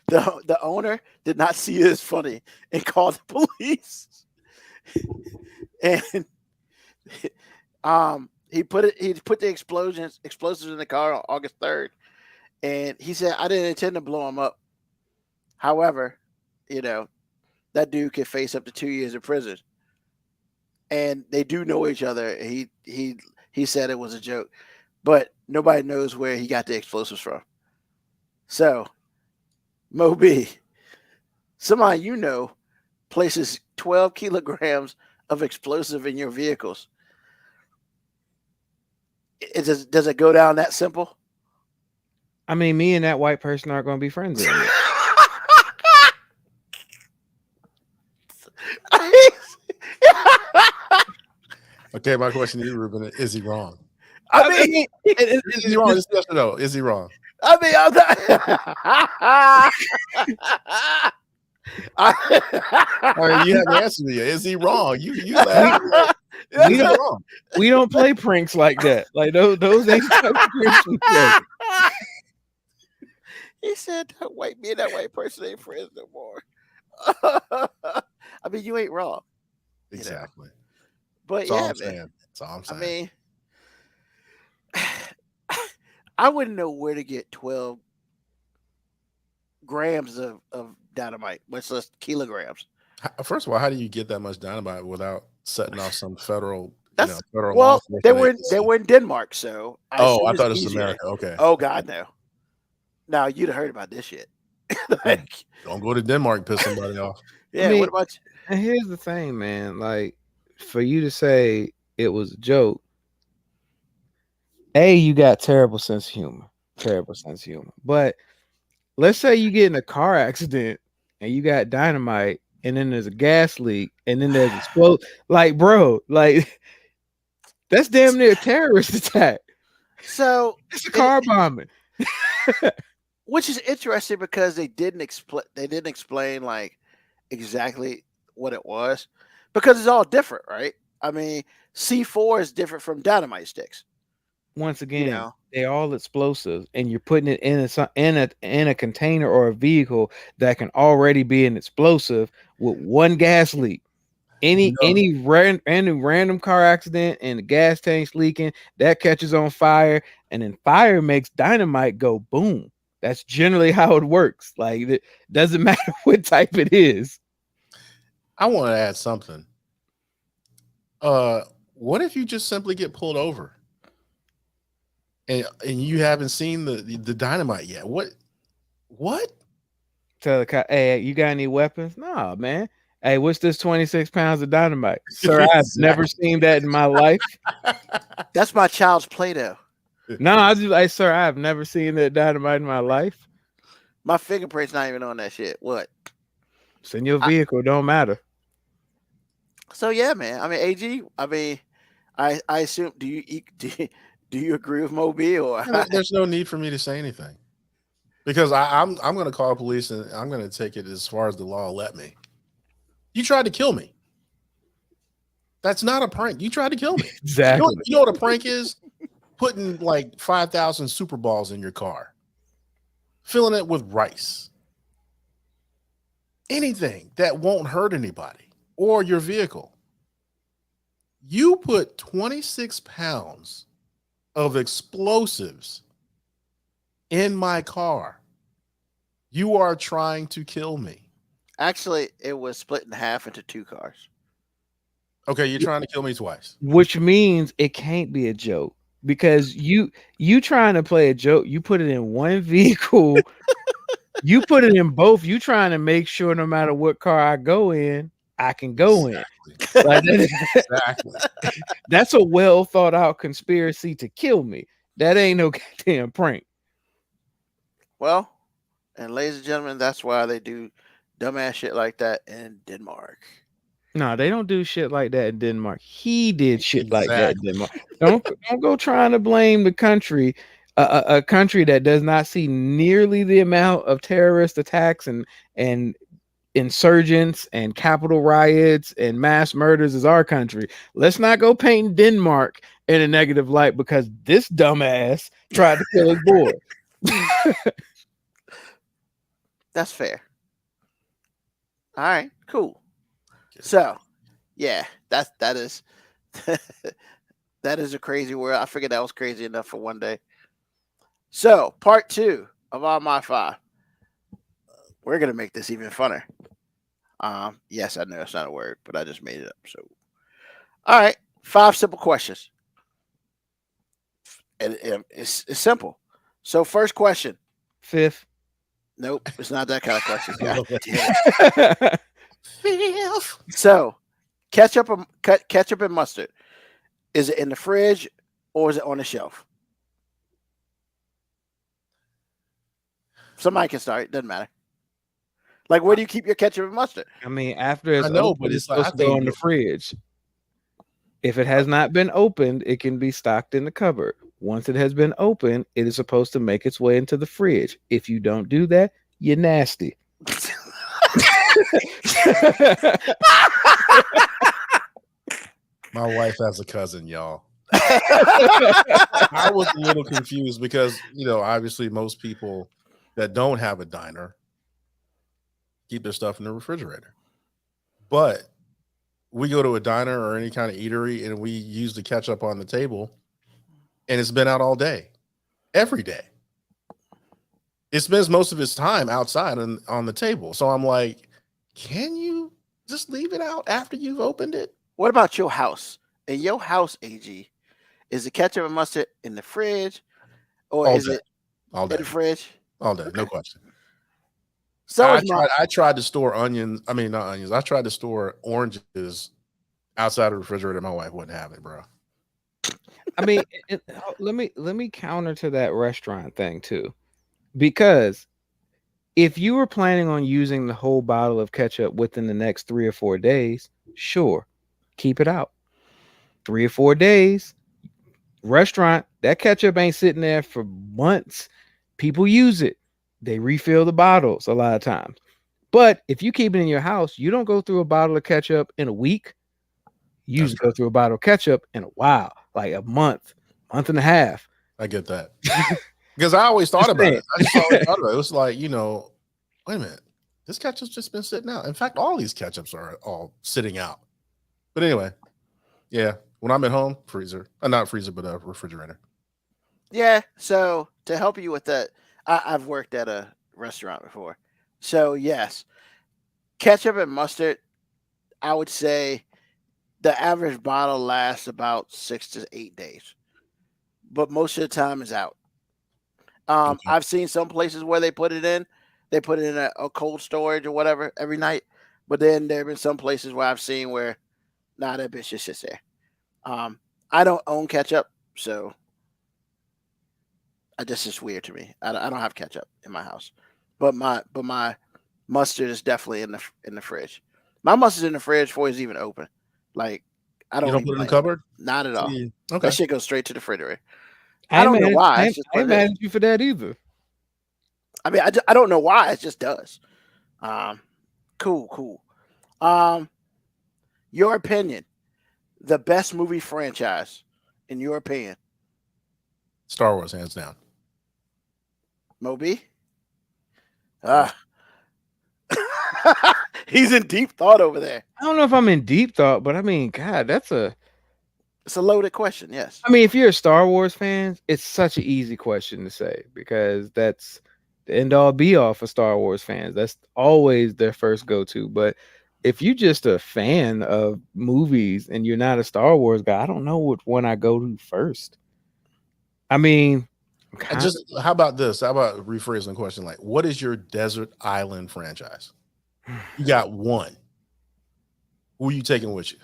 The owner did not see it as funny and called the police. And he put the explosives in the car on August 3rd, and he said, I didn't intend to blow him up. However, that dude could face up to 2 years in prison. And they do know each other. He said it was a joke, but nobody knows where he got the explosives from. So, Mo B, somebody places 12 kilograms of explosive in your vehicles. Does it go down that simple? I mean, me and that white person aren't going to be friends anymore. Okay, my question to you, Ruben, is he wrong? I mean, Is he wrong? Yes or no? Is he wrong? I mean, I'm not. All right, you haven't answered me yet. Is he wrong? You laugh. Is he wrong? We don't play pranks like that. Like those ain't type of pranks we play. He said that me and that white person ain't friends no more. I mean, you ain't wrong. You know. Exactly. But That's all yeah, I'm man. saying. That's all I'm I saying. mean, I wouldn't know where to get 12 grams of dynamite, much less kilograms. First of all, how do you get that much dynamite without setting off some federal, That's federal law well, they enforcement were agency? in Denmark, so I Oh, assume I it's thought this was easier. America. Okay. Oh God, no. Now you'd have heard about this shit. Like, Don't go to Denmark and piss somebody off. yeah. mean- What about you? And here's the thing, man. Like, for you to say it was a joke, you got terrible sense of humor. Terrible sense of humor. But let's say you get in a car accident and you got dynamite, and then there's a gas leak, and then there's explode. Like, bro, like that's damn near a terrorist attack. So It's a car bombing. which is interesting because they didn't explain like exactly what it was, because it's all different, right? I mean, C4 is different from dynamite sticks. Once again, know. they're all explosives, and you're putting it in a container or a vehicle that can already be an explosive with one gas leak. Any random car accident and the gas tank's leaking, that catches on fire, and then fire makes dynamite go boom. That's generally how it works. Like, it doesn't matter what type it is. I want to add something. What if you just simply get pulled over and you haven't seen the dynamite yet? What? Tell the cop, hey, you got any weapons? Nah, man. Hey, what's this 26 pounds of dynamite? Sir, I've never seen that in my life. That's my child's Play-Doh. No, I was just like, sir, I've never seen that dynamite in my life. My fingerprint's not even on that shit. What? It's in your vehicle, don't matter. So yeah, man. I mean, AG. I mean, I assume. Do you agree with Moby or? There's no need for me to say anything because I'm going to call police and I'm going to take it as far as the law will let me. You tried to kill me. That's not a prank. You tried to kill me. Exactly. You know what a prank is? Putting like 5,000 Super Balls in your car, filling it with rice, anything that won't hurt anybody or your vehicle. You put 26 pounds of explosives in my car. You are trying to kill me. Actually, it was split in half into 2 cars. Okay, you're trying to kill me twice. Which means it can't be a joke, because you trying to play a joke. You put it in one vehicle. You put it in both. You trying to make sure no matter what car I go in, I can go in. Like, Exactly. that's a well thought out conspiracy to kill me. That ain't no goddamn prank. Well, and ladies and gentlemen, that's why they do dumbass shit like that in Denmark. No, they don't do shit like that in Denmark. He did shit like that in Exactly. Denmark. Don't go trying to blame the country, a country that does not see nearly the amount of terrorist attacks and insurgents and Capitol riots and mass murders as our country. Let's not go paint Denmark in a negative light because this dumbass tried to kill his boy. That's fair. All right, cool. So, yeah, that is that is a crazy world. I figured that was crazy enough for one day. So, part 2 of All My 5. We're gonna make this even funner. Yes, I know it's not a word, but I just made it up. So, all right, 5 simple questions, and it's simple. So, first question. Fifth. Nope, it's not that kind of question. God damn it. I So, ketchup and mustard. Is it in the fridge or is it on the shelf? Somebody can start. It doesn't matter. Like, where do you keep your ketchup and mustard? mean, after it's I know, open, but it's it's like, supposed I to go think in the fridge. If it has not been opened, it can be stocked in the cupboard. Once it has been opened, it is supposed to make its way into the fridge. If you don't do that, you're nasty. My wife has a cousin, y'all. I was a little confused because, obviously most people that don't have a diner keep their stuff in the refrigerator. But we go to a diner or any kind of eatery and we use the ketchup on the table and it's been out all day, every day. It spends most of its time outside on the table. So I'm like, can you just leave it out after you've opened it? What about your house? In your house, AG, is the ketchup and mustard in the fridge, or All is day. it All in day. the fridge? All day. No question. So I tried to store onions. I mean, not onions. I tried to store oranges outside of the refrigerator. My wife wouldn't have it, bro. I mean, let me counter to that restaurant thing too, because if you were planning on using the whole bottle of ketchup within the next 3 or 4 days, sure, keep it out. 3 or 4 days, restaurant, that ketchup ain't sitting there for months. People use it. They refill the bottles a lot of times. But if you keep it in your house, you don't go through a bottle of ketchup in a week. You usually go through a bottle of ketchup in a while, like a month and a half. I get that. Because I always thought about it. It was like, wait a minute. This ketchup's just been sitting out. In fact, all these ketchups are all sitting out. But anyway, yeah. When I'm at home, freezer. Not freezer, but a refrigerator. Yeah. So to help you with that, I've worked at a restaurant before. So yes, ketchup and mustard, I would say the average bottle lasts about 6 to 8 days. But most of the time is out. Okay. I've seen some places where they put it in a cold storage or whatever every night. But then there have been some places where I've seen where, that bitch just sits there. I don't own ketchup, so it's just weird to me. I don't have ketchup in my house, but my mustard is definitely in the fridge. My mustard's in the fridge before it's even open. Like I don't. You don't put it in the cupboard? Not at all. Okay. That shit goes straight to the refrigerator. I don't know why. I ain't mad at you for that either. I mean, I don't know why. It just does. Cool. Your opinion. The best movie franchise, in your opinion? Star Wars, hands down. Moby? He's in deep thought over there. I don't know if I'm in deep thought, but I mean, God, it's a loaded question, yes. I mean, if you're a Star Wars fan, it's such an easy question to say because that's the end all be all for Star Wars fans. That's always their first go-to. But if you're just a fan of movies and you're not a Star Wars guy, I don't know which one I go to first. I mean, how about this? How about rephrasing the question? Like, what is your desert island franchise? You got one. Who are you taking with you?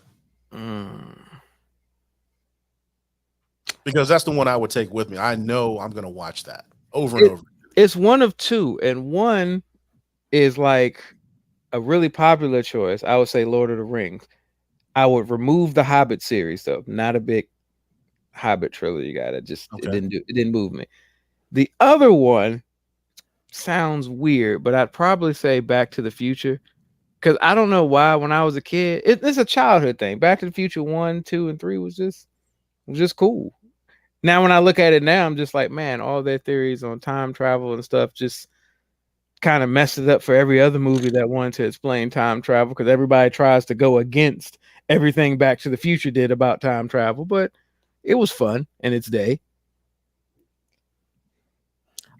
Because that's the one I would take with me. I know I'm going to watch that over and over. It's one of two, and one is like a really popular choice. I would say Lord of the Rings. I would remove the Hobbit series, though. Not a big Hobbit trilogy guy. It didn't move me. The other one sounds weird, but I'd probably say Back to the Future. Because I don't know why when I was a kid, it's a childhood thing. Back to the Future 1, 2, and 3 was just cool. Now when I look at it now, I'm just like, man, all their theories on time travel and stuff just kind of messes up for every other movie that wanted to explain time travel because everybody tries to go against everything Back to the Future did about time travel, but it was fun in its day.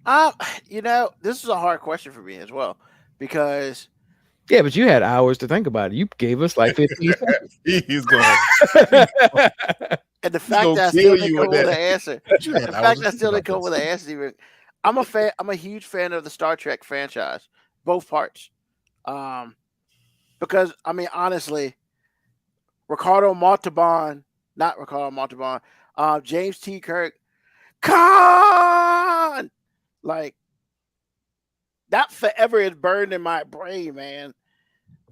This is a hard question for me as well because yeah, but you had hours to think about it. You gave us like 15 seconds. He's going. And the fact that I still didn't come with an answer. The fact that I still didn't come with an answer. I'm a fan. I'm a huge fan of the Star Trek franchise, both parts. Because I mean, honestly, James T. Kirk, Khan, like that forever is burned in my brain, man.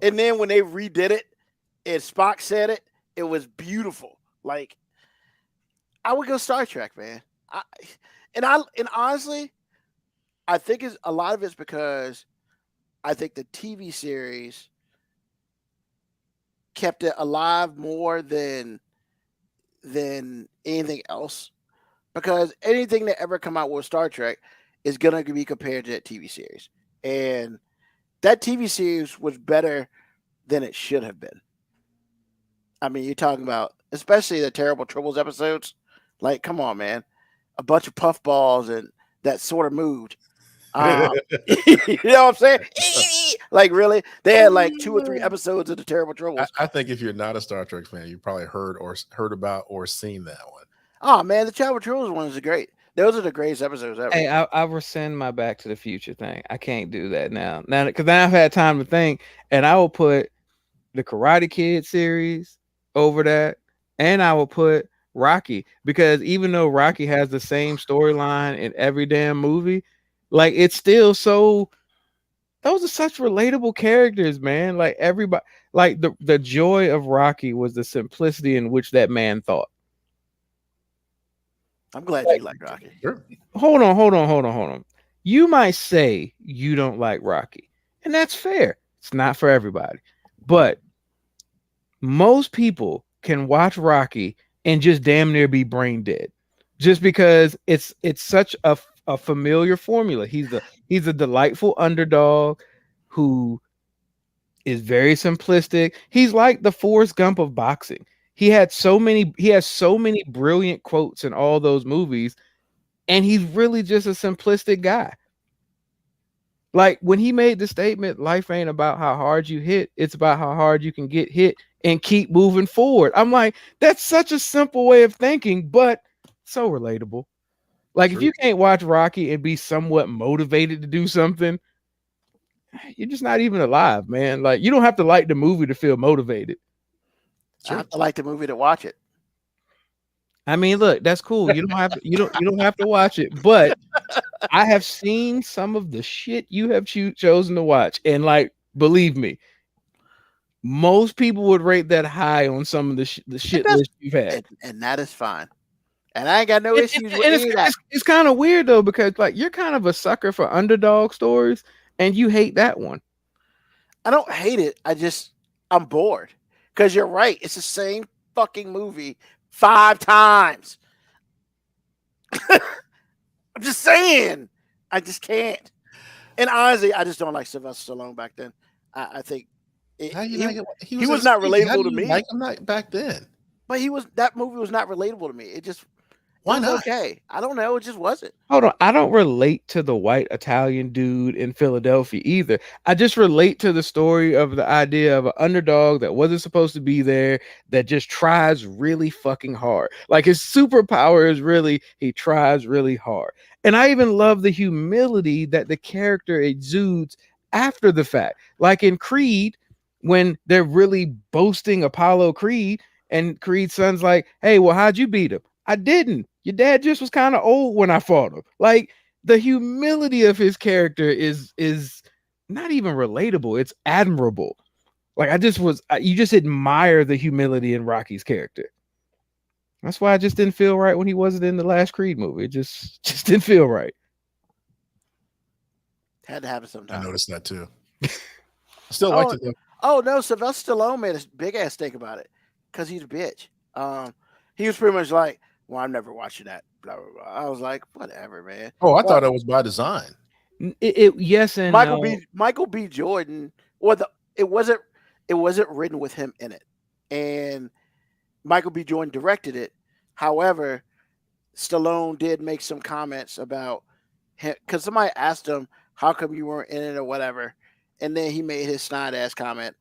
And then when they redid it, and Spock said it, it was beautiful. Like I would go Star Trek, man. And honestly, I think a lot of it's because I think the TV series kept it alive more than anything else. Because anything that ever come out with Star Trek is going to be compared to that TV series. And that TV series was better than it should have been. I mean, you're talking about, especially the Terrible Troubles episodes. Like, come on, man. A bunch of puffballs and that sort of moved. You know what I'm saying? Like, really? They had like 2 or 3 episodes of the Terrible Troubles. I think if you're not a Star Trek fan, you probably heard about or seen that one. Oh man, the Terrible Troubles ones are great. Those are the greatest episodes ever. Hey, I rescind my Back to the Future thing. I can't do that now. Now, because now I've had time to think, and I will put the Karate Kid series over that, and I will put Rocky, because even though Rocky has the same storyline in every damn movie, like it's still so. Those are such relatable characters, man. Like everybody, like the joy of Rocky was the simplicity in which that man thought. I'm glad you like Rocky. Sure. Hold on. You might say you don't like Rocky, and that's fair. It's not for everybody, but most people can watch Rocky and just damn near be brain dead, just because it's such a familiar formula. He's a delightful underdog who is very simplistic. He's like the Forrest Gump of boxing. He has so many brilliant quotes in all those movies, and he's really just a simplistic guy. Like when he made the statement, life ain't about how hard you hit, it's about how hard you can get hit and keep moving forward. I'm like, that's such a simple way of thinking, but so relatable. Like if you can't watch Rocky and be somewhat motivated to do something, you're just not even alive, man. Like you don't have to like the movie to feel motivated. I have to like the movie to watch it. I mean, look, that's cool. You don't have to, you don't have to watch it, but I have seen some of the shit you have chosen to watch, and like, believe me, most people would rate that high on some of the shit list you've had, and that is fine. And I ain't got no issues with any of that. It's kind of weird though, because like you're kind of a sucker for underdog stories, and you hate that one. I don't hate it. I'm bored. Because you're right. It's the same fucking movie 5 times. I'm just saying. I just can't. And honestly, I just don't like Sylvester Stallone back then. I think he was not relatable to me. Like him not back then. But that movie was not relatable to me. It just Why not? Okay. I don't know. It just wasn't. Hold on. I don't relate to the white Italian dude in Philadelphia either. I just relate to the story of the idea of an underdog that wasn't supposed to be there, that just tries really fucking hard. Like his superpower is really, he tries really hard. And I even love the humility that the character exudes after the fact. Like in Creed, when they're really boasting Apollo Creed, and Creed's son's like, hey, well, how'd you beat him? I didn't. Your dad just was kind of old when I fought him. Like the humility of his character is not even relatable. It's admirable. Like you just admire the humility in Rocky's character. That's why I just didn't feel right when he wasn't in the last Creed movie. It just didn't feel right. Had to happen sometime. I noticed that too. I still liked it though. Oh no, Sylvester Stallone made a big ass think about it because he's a bitch. He was pretty much like, well, I'm never watching that. Blah, blah, blah. I was like, whatever, man. Oh, I thought it was by design. Yes and Michael B. Jordan. It wasn't written with him in it, and Michael B. Jordan directed it. However, Stallone did make some comments about him because somebody asked him, "How come you weren't in it or whatever?" And then he made his snide ass comment.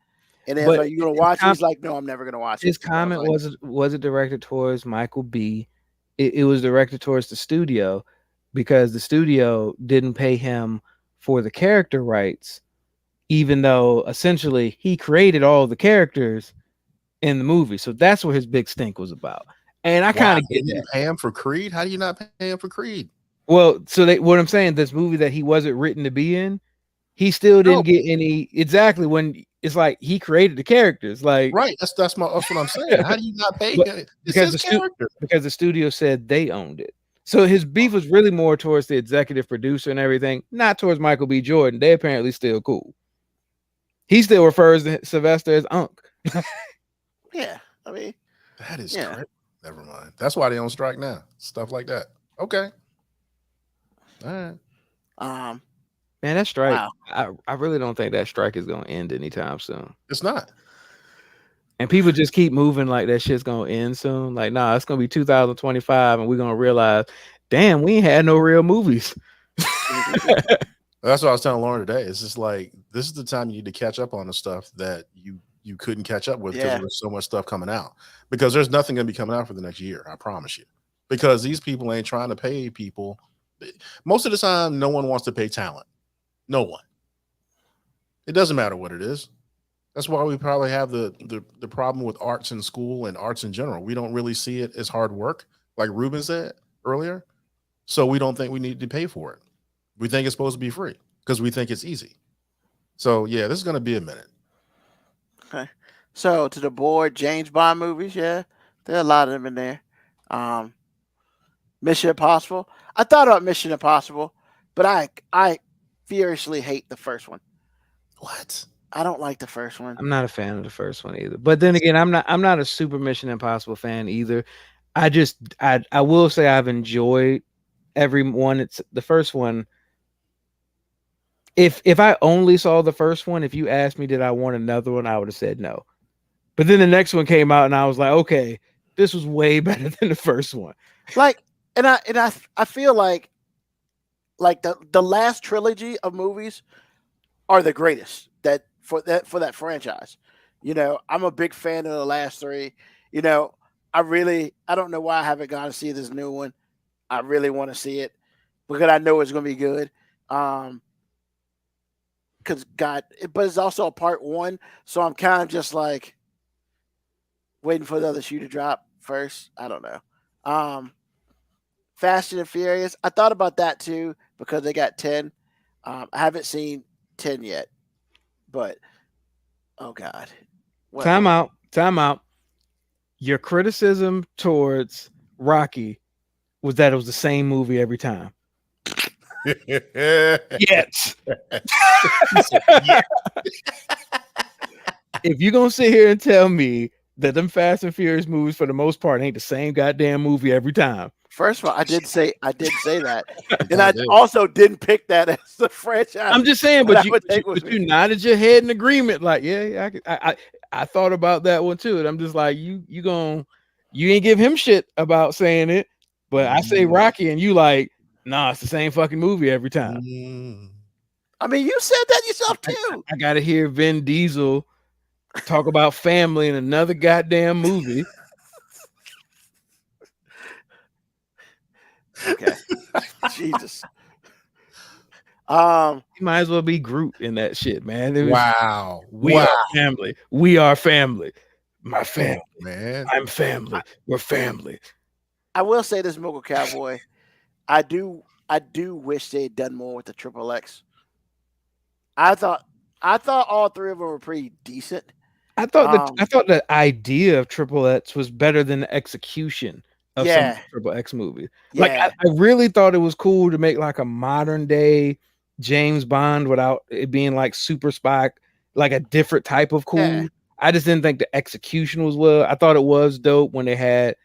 And then like, you gonna watch it? He's like, no, I'm never gonna watch it. His comment wasn't directed towards Michael B. It was directed towards the studio, because the studio didn't pay him for the character rights, even though essentially he created all the characters in the movie. So that's what his big stink was about. And I kind of get that. Pay him for Creed? How do you not pay him for Creed? Well, what I'm saying, this movie that he wasn't written to be in, he still didn't get any. Exactly, when it's like he created the characters, like right. That's what I'm saying. How do you not pay him? Because the studio said they owned it. So his beef was really more towards the executive producer and everything, not towards Michael B. Jordan. They apparently still cool. He still refers to Sylvester as Unc. Yeah, I mean that is correct. Never mind. That's why they on strike now. Stuff like that. Okay. All right. Um, Man, that strike. wow. I really don't think that strike is gonna end anytime soon. It's not. And people just keep moving like that shit's gonna end soon. Like, nah, it's gonna be 2025, and we're gonna realize, damn, we ain't had no real movies. That's what I was telling Lauren today. It's just like this is the time you need to catch up on the stuff that you couldn't catch up with because Yeah. there's so much stuff coming out. Because there's nothing going to be coming out for the next year. I promise you. Because these people ain't trying to pay people. Most of the time, no one wants to pay talent. No one. It doesn't matter what it is. That's why we probably have the problem with arts in school and arts in general. We don't really see it as hard work, like Ruben said earlier. So we don't think we need to pay for it. We think it's supposed to be free because we think it's easy. So yeah, this is going to be a minute. Okay. So to the board, James Bond movies, yeah. There are a lot of them in there. Mission Impossible. I thought about Mission Impossible, but I furiously hate the first one. What? I don't like the first one. I'm not a fan of the first one either. But then again, I'm not a super Mission Impossible fan either. I will say I've enjoyed every one. It's the first one. If I only saw the first one, if you asked me did I want another one, I would have said no. But then the next one came out and I was like, okay, this was way better than the first one. Like, and I feel like the last trilogy of movies are the greatest for that franchise. You know, I'm a big fan of the last three. You know, I don't know why I haven't gone to see this new one. I really want to see it because I know it's going to be good. But it's also a part one, so I'm kind of just like waiting for the other shoe to drop first. I don't know. Fast and Furious. I thought about that too because they got 10. I haven't seen 10 yet, but oh god. Time out. Your criticism towards Rocky was that it was the same movie every time. Yes. If you're gonna sit here and tell me that them Fast and Furious movies for the most part ain't the same goddamn movie every time. First of all, I did say that, and I also didn't pick that as the franchise. I'm just saying, but you nodded your head in agreement, like, yeah, I thought about that one too, and I'm just like, you ain't give him shit about saying it, but I say Rocky, and you like, nah, it's the same fucking movie every time. I mean, you said that yourself too. I gotta hear Vin Diesel talk about family in another goddamn movie. Okay. Jesus. You might as well be Groot in that shit, man. Wow. We are family. We are family. My family. Man. I'm family. We're family. I will say this, Mogul Cowboy. I do wish they'd done more with the Triple X. I thought all three of them were pretty decent. I thought the idea of Triple X was better than the execution of some Triple X movies. Yeah. Like I really thought it was cool to make like a modern day James Bond without it being like super spy, like a different type of cool. Yeah. I just didn't think the execution was well. I thought it was dope when they had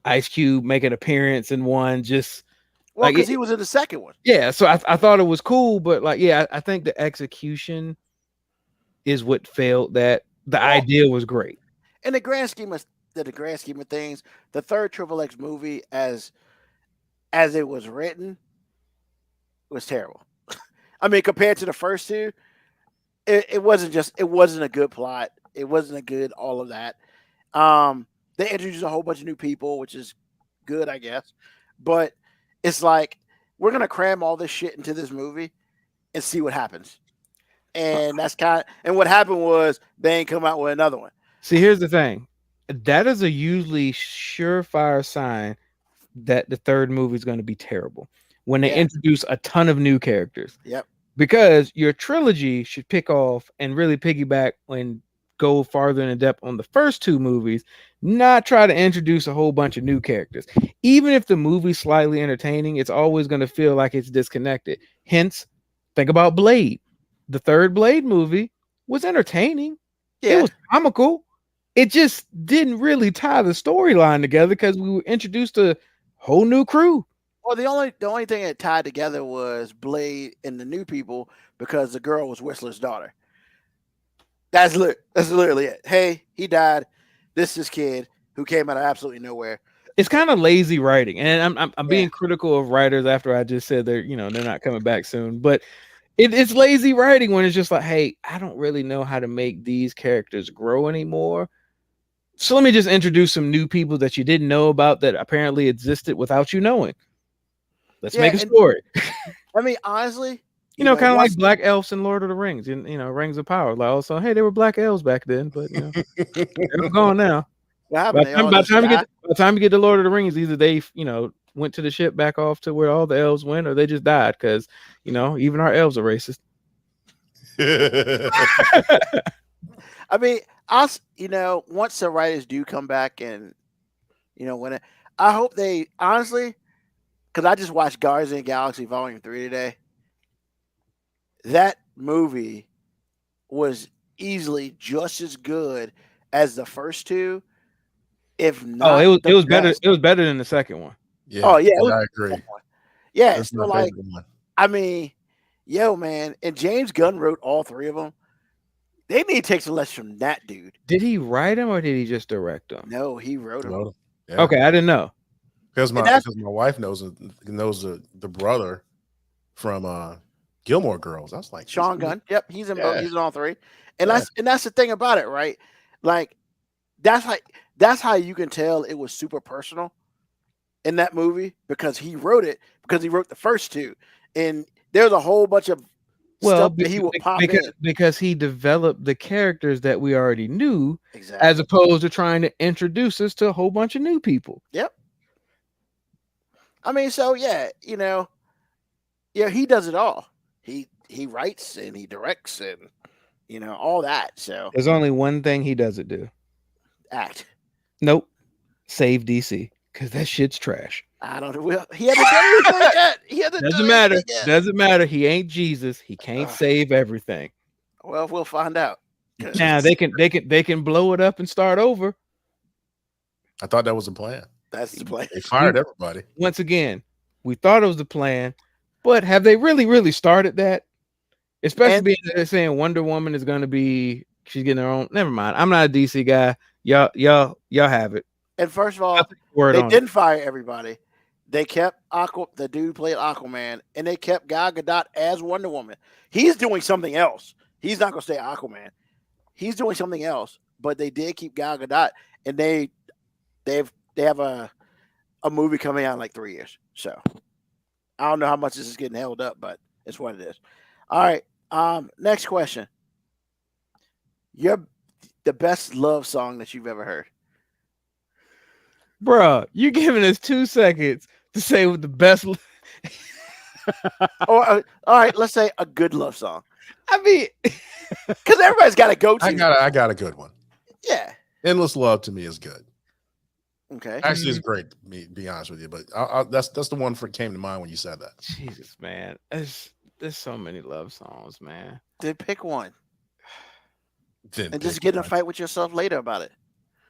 Ice Cube make an appearance in one. Just well, because he was in the second one. Yeah, so I thought it was cool, but like, yeah, I think the execution is what failed. That the idea was great. In the grand scheme of things, the third Triple X movie, as it was written, was terrible. I mean, compared to the first two, it wasn't a good plot. It wasn't a good all of that. They introduced a whole bunch of new people, which is good, I guess. But it's like we're gonna cram all this shit into this movie and see what happens. And and what happened was they ain't come out with another one. See, here's the thing. That is a usually surefire sign that the third movie is going to be terrible when they introduce a ton of new characters. Yep. Because your trilogy should pick off and really piggyback and go farther in depth on the first two movies, not try to introduce a whole bunch of new characters. Even if the movie's slightly entertaining, it's always going to feel like it's disconnected. Hence, think about Blade. The third Blade movie was entertaining. Yeah. It was comical. It just didn't really tie the storyline together because we were introduced to a whole new crew. Well, the only thing that tied together was Blade and the new people because the girl was Whistler's daughter. That's literally it. Hey, he died. This is his kid who came out of absolutely nowhere. It's kind of lazy writing, and I'm Yeah. being critical of writers after I just said they're not coming back soon. But it's lazy writing when it's just like, hey, I don't really know how to make these characters grow anymore. So let me just introduce some new people that you didn't know about that apparently existed without you knowing. Let's Yeah, make a and- story. I mean, honestly, Kind of like once- Black Elves in Lord of the Rings, and Rings of Power. Like also, hey, they were Black Elves back then, but they're gone now. what happened? By the time you get to Lord of the Rings, either they went to the ship back off to where all the elves went, or they just died because even our elves are racist. I mean, once the writers do come back and I hope they honestly, because I just watched Guardians of the Galaxy Volume 3 today. That movie was easily just as good as the first two, if not. Oh, it the was better. best. It was better than the second one. Yeah. Oh yeah, it was- I agree. Yeah, That's so my like, favorite one. I mean, man, and James Gunn wrote all three of them. They need to take some lessons from that dude. Did he write them or did he just direct them? No, he wrote them. Wrote 'em. Yeah. Okay, I didn't know. Because my And that's- wife knows the brother from Gilmore Girls. I was like, Sean Gunn. Yep, he's in both. Yeah. He's in all three. And Yeah. that's the thing about it, right? Like that's how you can tell it was super personal in that movie because he wrote it because he wrote the first two, and there's a whole bunch of stuff that he will pop in. because he developed the characters that we already knew, Exactly. as opposed to trying to introduce us to a whole bunch of new people. Yep. I mean, so yeah, he does it all. He writes and he directs and all that. So There's only one thing he doesn't do. act. Nope. Save DC because that shit's trash. I don't know. Well, he hasn't done anything yet. He hasn't Doesn't done matter. anything yet. Doesn't matter. He ain't Jesus. He can't Ugh. save everything. Well, we'll find out. Now they can blow it up and start over. I thought that was the plan. That's the plan. They fired everybody. Once again, we thought it was the plan, but have they really started that? Especially And- being that they're saying Wonder Woman is going to be, she's getting her own. Never mind. I'm not a DC guy. Y'all have it. And first of all, Word they on it. didn't fire everybody. They kept the dude who played Aquaman, and they kept Gal Gadot as Wonder Woman. He's doing something else. He's not going to stay Aquaman. He's doing something else. But they did keep Gal Gadot, and they have a movie coming out in like 3 years. So I don't know how much this is getting held up, but it's what it is. All right. Next question. The best love song that you've ever heard. Bruh, you giving us 2 seconds to say what the best. All right, let's say a good love song. I mean, Because everybody's got a go-to. I got a good one. Yeah. Endless Love to me is good. Okay. Actually, it's great. To be honest with you, but that's the one that came to mind when you said that. Jesus, man. There's so many love songs, man. Then pick one Didn't and just pick get in a one. fight with yourself later about it.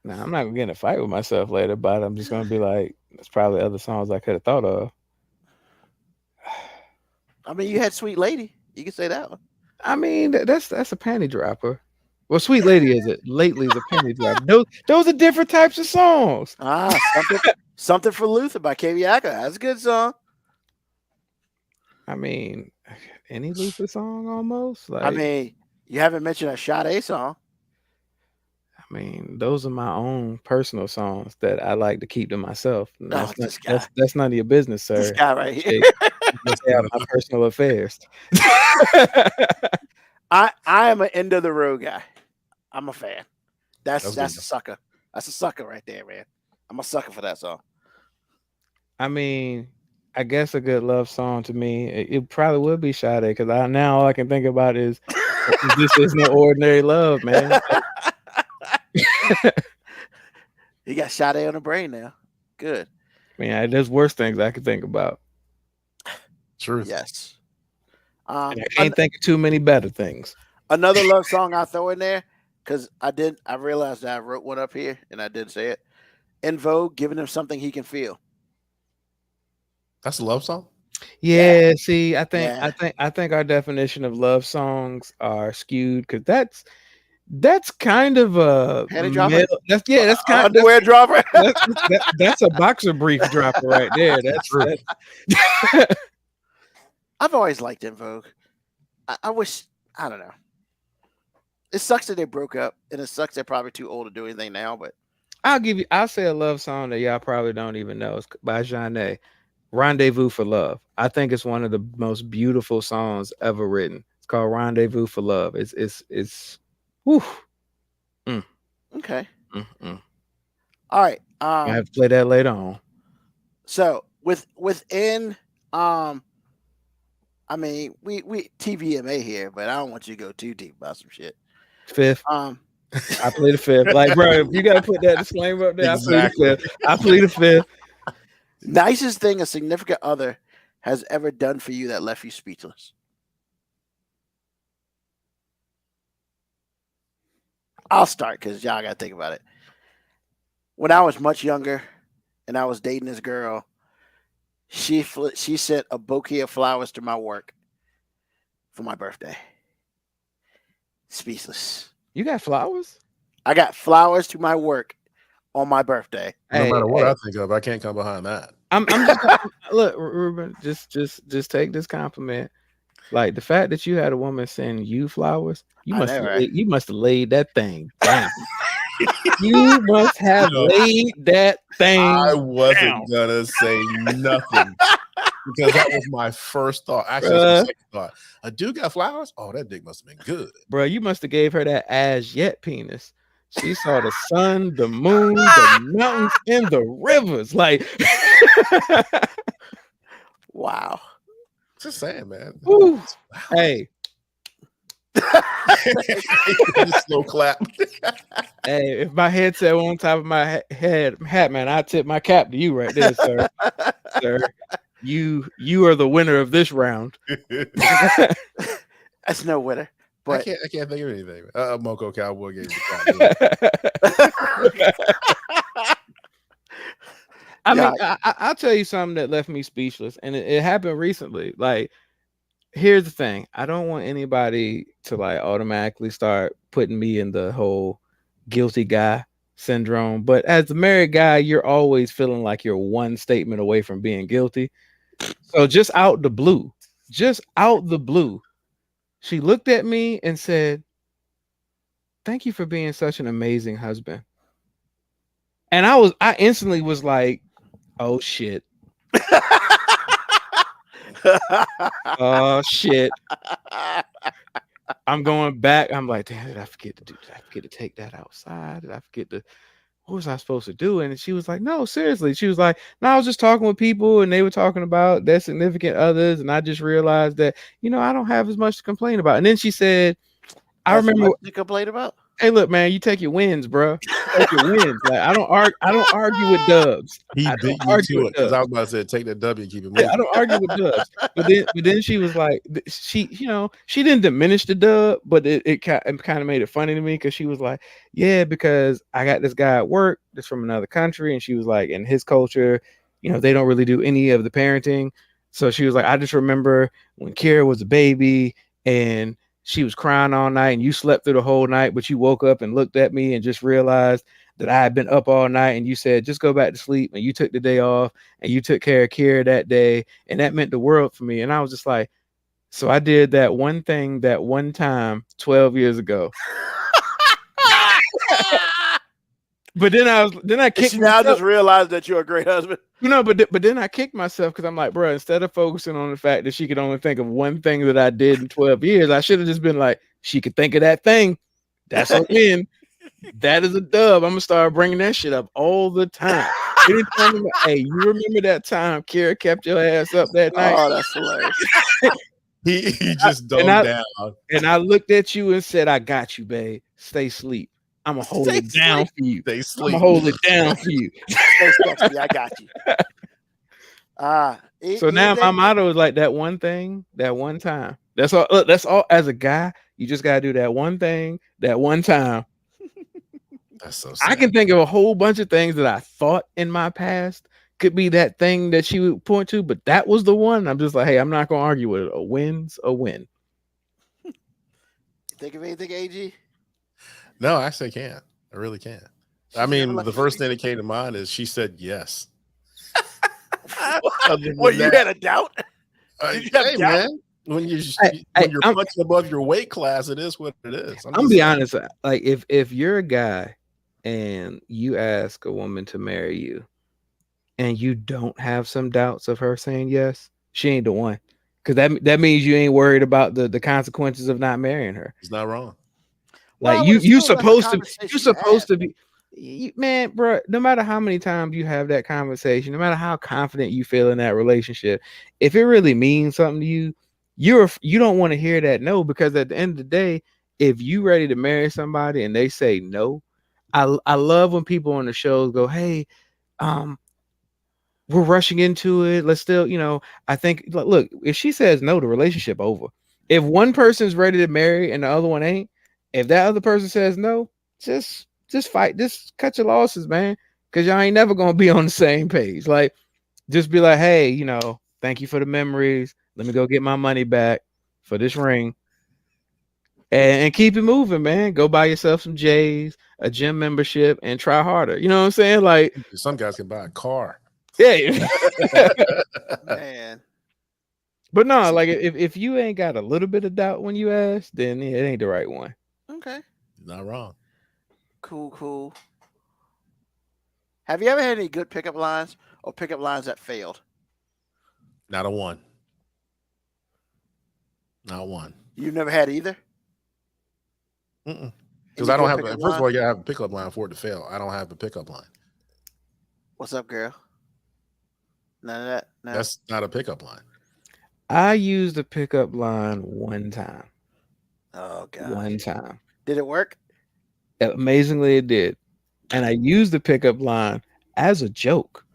Nah, I'm not gonna get in a fight with myself later, but I'm just gonna be like, there's probably other songs I could have thought of. I mean, you had Sweet Lady. You can say that one. I mean, that's a panty dropper. Well, Sweet Lady is it? Lately is a panty dropper. Those are different types of songs. Something for Luther by Kaviaka. That's a good song. I mean, any Luther song almost. Like, I mean, you haven't mentioned a Sade song. those are my own personal songs that I like to keip to myself. And Oh, this guy. that's none of your business, sir. This guy right here. Just have my personal affairs. I am an end of the road guy. I'm a fan. That's That's a good. sucker. That's a sucker right there, man. I'm a sucker for that song. I mean, I guess a good love song to me, it probably would be Sade, because now all I can think about is this is no ordinary love, man. You got Sade on the brain now. Good. I mean, there's worse things I could think about. Truth. Yes. And I can't think of too many better things. Another love song I throw in there because I realized that I wrote one up here and I did say it. In Vogue, giving him something he can feel. That's a love song. Yeah, see, I think Yeah. I think our definition of love songs are skewed because that's kind of a Panty dropper? that's kind Underwear dropper? that's a boxer brief dropper right there. True. I've always liked En Vogue. I wish, I don't know. It sucks that they broke up, and it sucks they're probably too old to do anything now, but I'll say a love song that y'all probably don't even know. It's by Jeanne. Rendezvous for Love. I think it's one of the most beautiful songs ever written. It's called Rendezvous for Love. It's whew. okay. Mm. All right. I have to play that later on. So within I mean, we TVMA here, but I don't want you to go too deep about some shit. Fifth. I play the fifth. Like, bro, you gotta put that disclaimer up there. Exactly. I play the fifth. Nicest thing a significant other has ever done for you that left you speechless. I'll start because y'all gotta think about it. When I was much younger and I was dating this girl, she sent a bouquet of flowers to my work for my birthday. Speechless. You got flowers? I got flowers to my work on my birthday. No Hey, matter what hey, I think of, I can't come behind that. I'm just look, Ruben, just take this compliment. Like the fact that you had a woman send you flowers, you I must know, have right? you must have laid that thing down. You must have laid that thing. I wasn't down. gonna say nothing because that was my first thought. Actually, that's my second thought. A dude got flowers? Oh, that dick must have been good. Bro, you must have gave her that as yet penis. She saw the sun, the moon, the mountains, and the rivers. Like, Wow. Just saying, man. whew. Hey, Slow clap. hey, if my headset were on top of my hat, man, I tip my cap to you right there, sir. Sir, you are the winner of this round. That's no winner. But I can't think of anything. Moco Cowboy gave the clap. I mean, Yeah. I'll tell you something that left me speechless, and it happened recently. Like, here's the thing: I don't want anybody to like automatically start putting me in the whole guilty guy syndrome. But as a married guy, you're always feeling like you're one statement away from being guilty. So just out the blue, she looked at me and said, "Thank you for being such an amazing husband." And I instantly was like, "Oh shit. Oh shit." I'm going back. I'm like, damn, did I forget to do? Did I forget to take that outside? Did I forget to? What was I supposed to do? And she was like, no, seriously. She was like, no, I was just talking with people and they were talking about their significant others. And I just realized that, I don't have as much to complain about. And then she said, I That's remember, what you complain about? hey, look, man, you take your wins, bro. Take your wins. Like, I don't argue with dubs. He I beat don't you argue to with it because I dubs. was about to say take that W and keep it moving. Yeah, I don't argue with dubs. But then she was like, she didn't diminish the dub, but it kind of made it funny to me because she was like, yeah, because I got this guy at work that's from another country, and she was like, in his culture, they don't really do any of the parenting. So she was like, I just remember when Kira was a baby and she was crying all night and you slept through the whole night, but you woke up and looked at me and just realized that I had been up all night, and you said, just go back to sleep, and you took the day off and you took care of Kira that day. And that meant the world for me. And I was just like, so I did that one thing that one time 12 years ago. But then I kicked She now myself. just realized that you're a great husband. But then I kicked myself because I'm like, bro, instead of focusing on the fact that she could only think of one thing that I did in 12 years, I should have just been like, she could think of that thing. That's a win. That is a dub. I'm gonna start bringing that shit up all the time. Anytime, hey, you remember that time Kira kept your ass up that night? Oh, that's hilarious. He just dumbed down. And I looked at you and said, I got you, babe. Stay asleep. I'm gonna hold it down for you. They I'm sleep. gonna hold it down for you. Stay sexy, I got you. So now my motto is like that one thing, that one time. That's all. Look, that's all. As a guy, you just gotta do that one thing, that one time. That's so sad. I can think of a whole bunch of things that I thought in my past could be that thing that she would point to, but that was the one. I'm just like, hey, I'm not gonna argue with it. A win's a win. Think of anything, AG? No, actually, I can't. I really can't. I mean, the first thing that came to mind is she said yes. Well, you had a doubt? Did you have Hey, doubt? man, when you're punching above your weight class, it is what it is. I'm be honest. Like, if you're a guy and you ask a woman to marry you, and you don't have some doubts of her saying yes, she ain't the one. Because that means you ain't worried about the consequences of not marrying her. It's not wrong. Like, Well, you it's still supposed a to conversation you to supposed have. to be, man, bro. No matter how many times you have that conversation, no matter how confident you feel in that relationship, if it really means something to you, you don't want to hear that no, because at the end of the day, if you ready to marry somebody and they say no, I love when people on the shows go, hey, we're rushing into it. Let's still, I think, look, if she says no, the relationship over. If one person's ready to marry and the other one ain't, if that other person says no, just fight, just cut your losses, man, because y'all ain't never gonna be on the same page. Like, just be like, hey, thank you for the memories. Let me go get my money back for this ring, and keep it moving, man. Go buy yourself some J's, a gym membership, and try harder. You know what I'm saying? Like, Some guys can buy a car. yeah. Man. But no, like, if you ain't got a little bit of doubt when you ask, then it ain't the right one. Okay. Not wrong. Cool. Have you ever had any good pickup lines or pickup lines that failed? Not a one. Not one. You've never had either? Because I don't have. First of all, you gotta have a pickup line for it to fail. I don't have a pickup line. What's up, girl? None of that. No. That's not a pickup line. I used a pickup line one time. Oh god. One time. Did it work? Amazingly, it did. And I used the pickup line as a joke,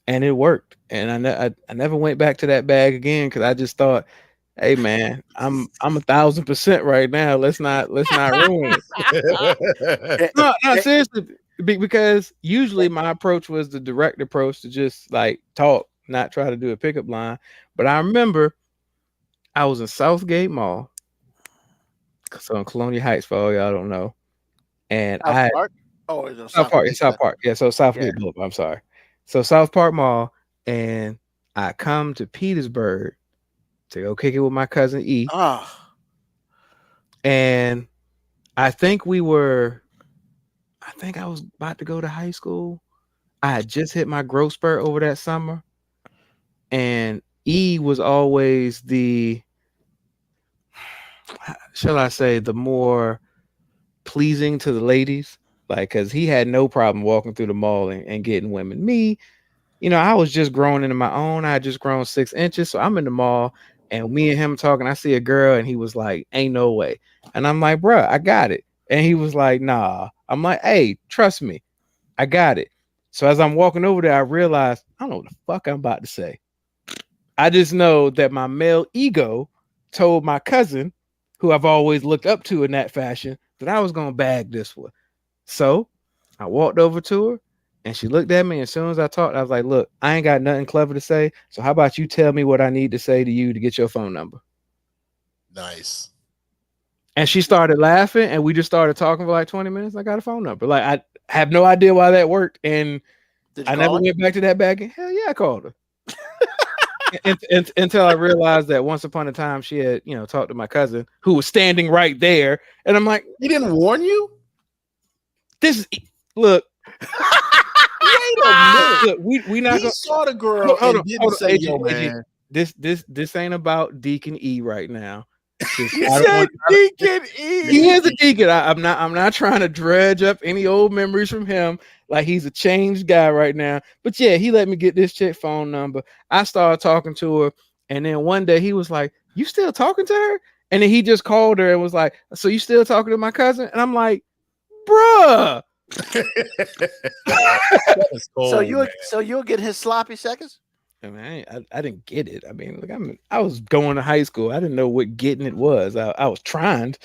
and it worked. And I never went back to that bag again, because I just thought, hey man, I'm 1,000% right now. Let's not ruin it. No, seriously, because usually my approach was the direct approach, to just like talk, not try to do a pickup line. But I remember I was in Southgate Mall, so in Colonial Heights, for all y'all don't know, and South Park? Oh, it's on South Park. Yeah, so Southgate Boulevard. I'm sorry. So South Park Mall, and I come to Petersburg to go kick it with my cousin E. Oh. And I think I was about to go to high school. I had just hit my growth spurt over that summer. And E was always the, shall I say, the more pleasing to the ladies. Like, because he had no problem walking through the mall and getting women. Me, I was just growing into my own. I had just grown 6 inches. So I'm in the mall, and me and him talking. I see a girl, and he was like, ain't no way. And I'm like, bruh, I got it. And he was like, nah. I'm like, hey, trust me, I got it. So as I'm walking over there, I realized, I don't know what the fuck I'm about to say. I just know that my male ego told my cousin, who I've always looked up to in that fashion, that I was going to bag this one. So I walked over to her, and she looked at me. As soon as I talked, I was like, look, I ain't got nothing clever to say. So how about you tell me what I need to say to you to get your phone number? Nice. And she started laughing, and we just started talking for like 20 minutes. I got a phone number. Like, I have no idea why that worked. And I never went back to that bag. And hell yeah, I called her. Until I realized that once upon a time she had, talked to my cousin, who was standing right there. And I'm like, he didn't warn you? Look. Look, we not he saw the girl and didn't say, yo, man. This ain't about Deacon E right now. You said Deacon E. He is a deacon. I'm not trying to dredge up any old memories from him. Like, he's a changed guy right now. But yeah, he let me get this chick phone number. I started talking to her, and then one day he was like, you still talking to her? And then he just called her and was like, so you still talking to my cousin? And I'm like, bruh. So you'll get his sloppy seconds? I mean, I didn't get it. I mean, look, I was going to high school. I didn't know what getting it was. I was trying.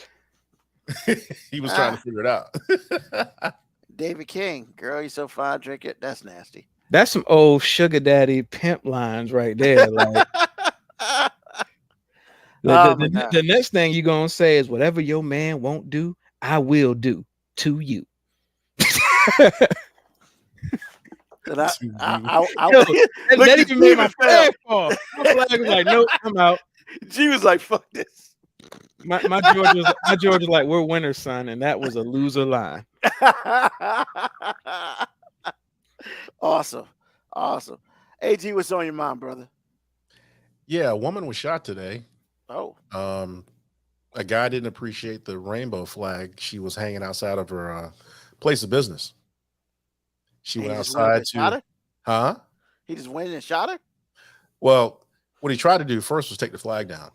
He was trying to figure it out. David King, girl, you so fine, drink it. That's nasty. That's some old sugar daddy pimp lines right there. Like Oh my God. the next thing you're gonna say is whatever your man won't do, I will do to you. And I Yo, that look at even made my G fell. flag fall. My flag was like, nope, I'm out. G was like, "Fuck this." My George was like, we're winners, son, and that was a loser line. Awesome. AG, what's on your mind, brother? Yeah, a woman was shot today. Oh, A guy didn't appreciate the rainbow flag. She was hanging outside of her place of business. She he went just went outside and shot to, her? huh? He just went and shot her? Well, what he tried to do first was take the flag down.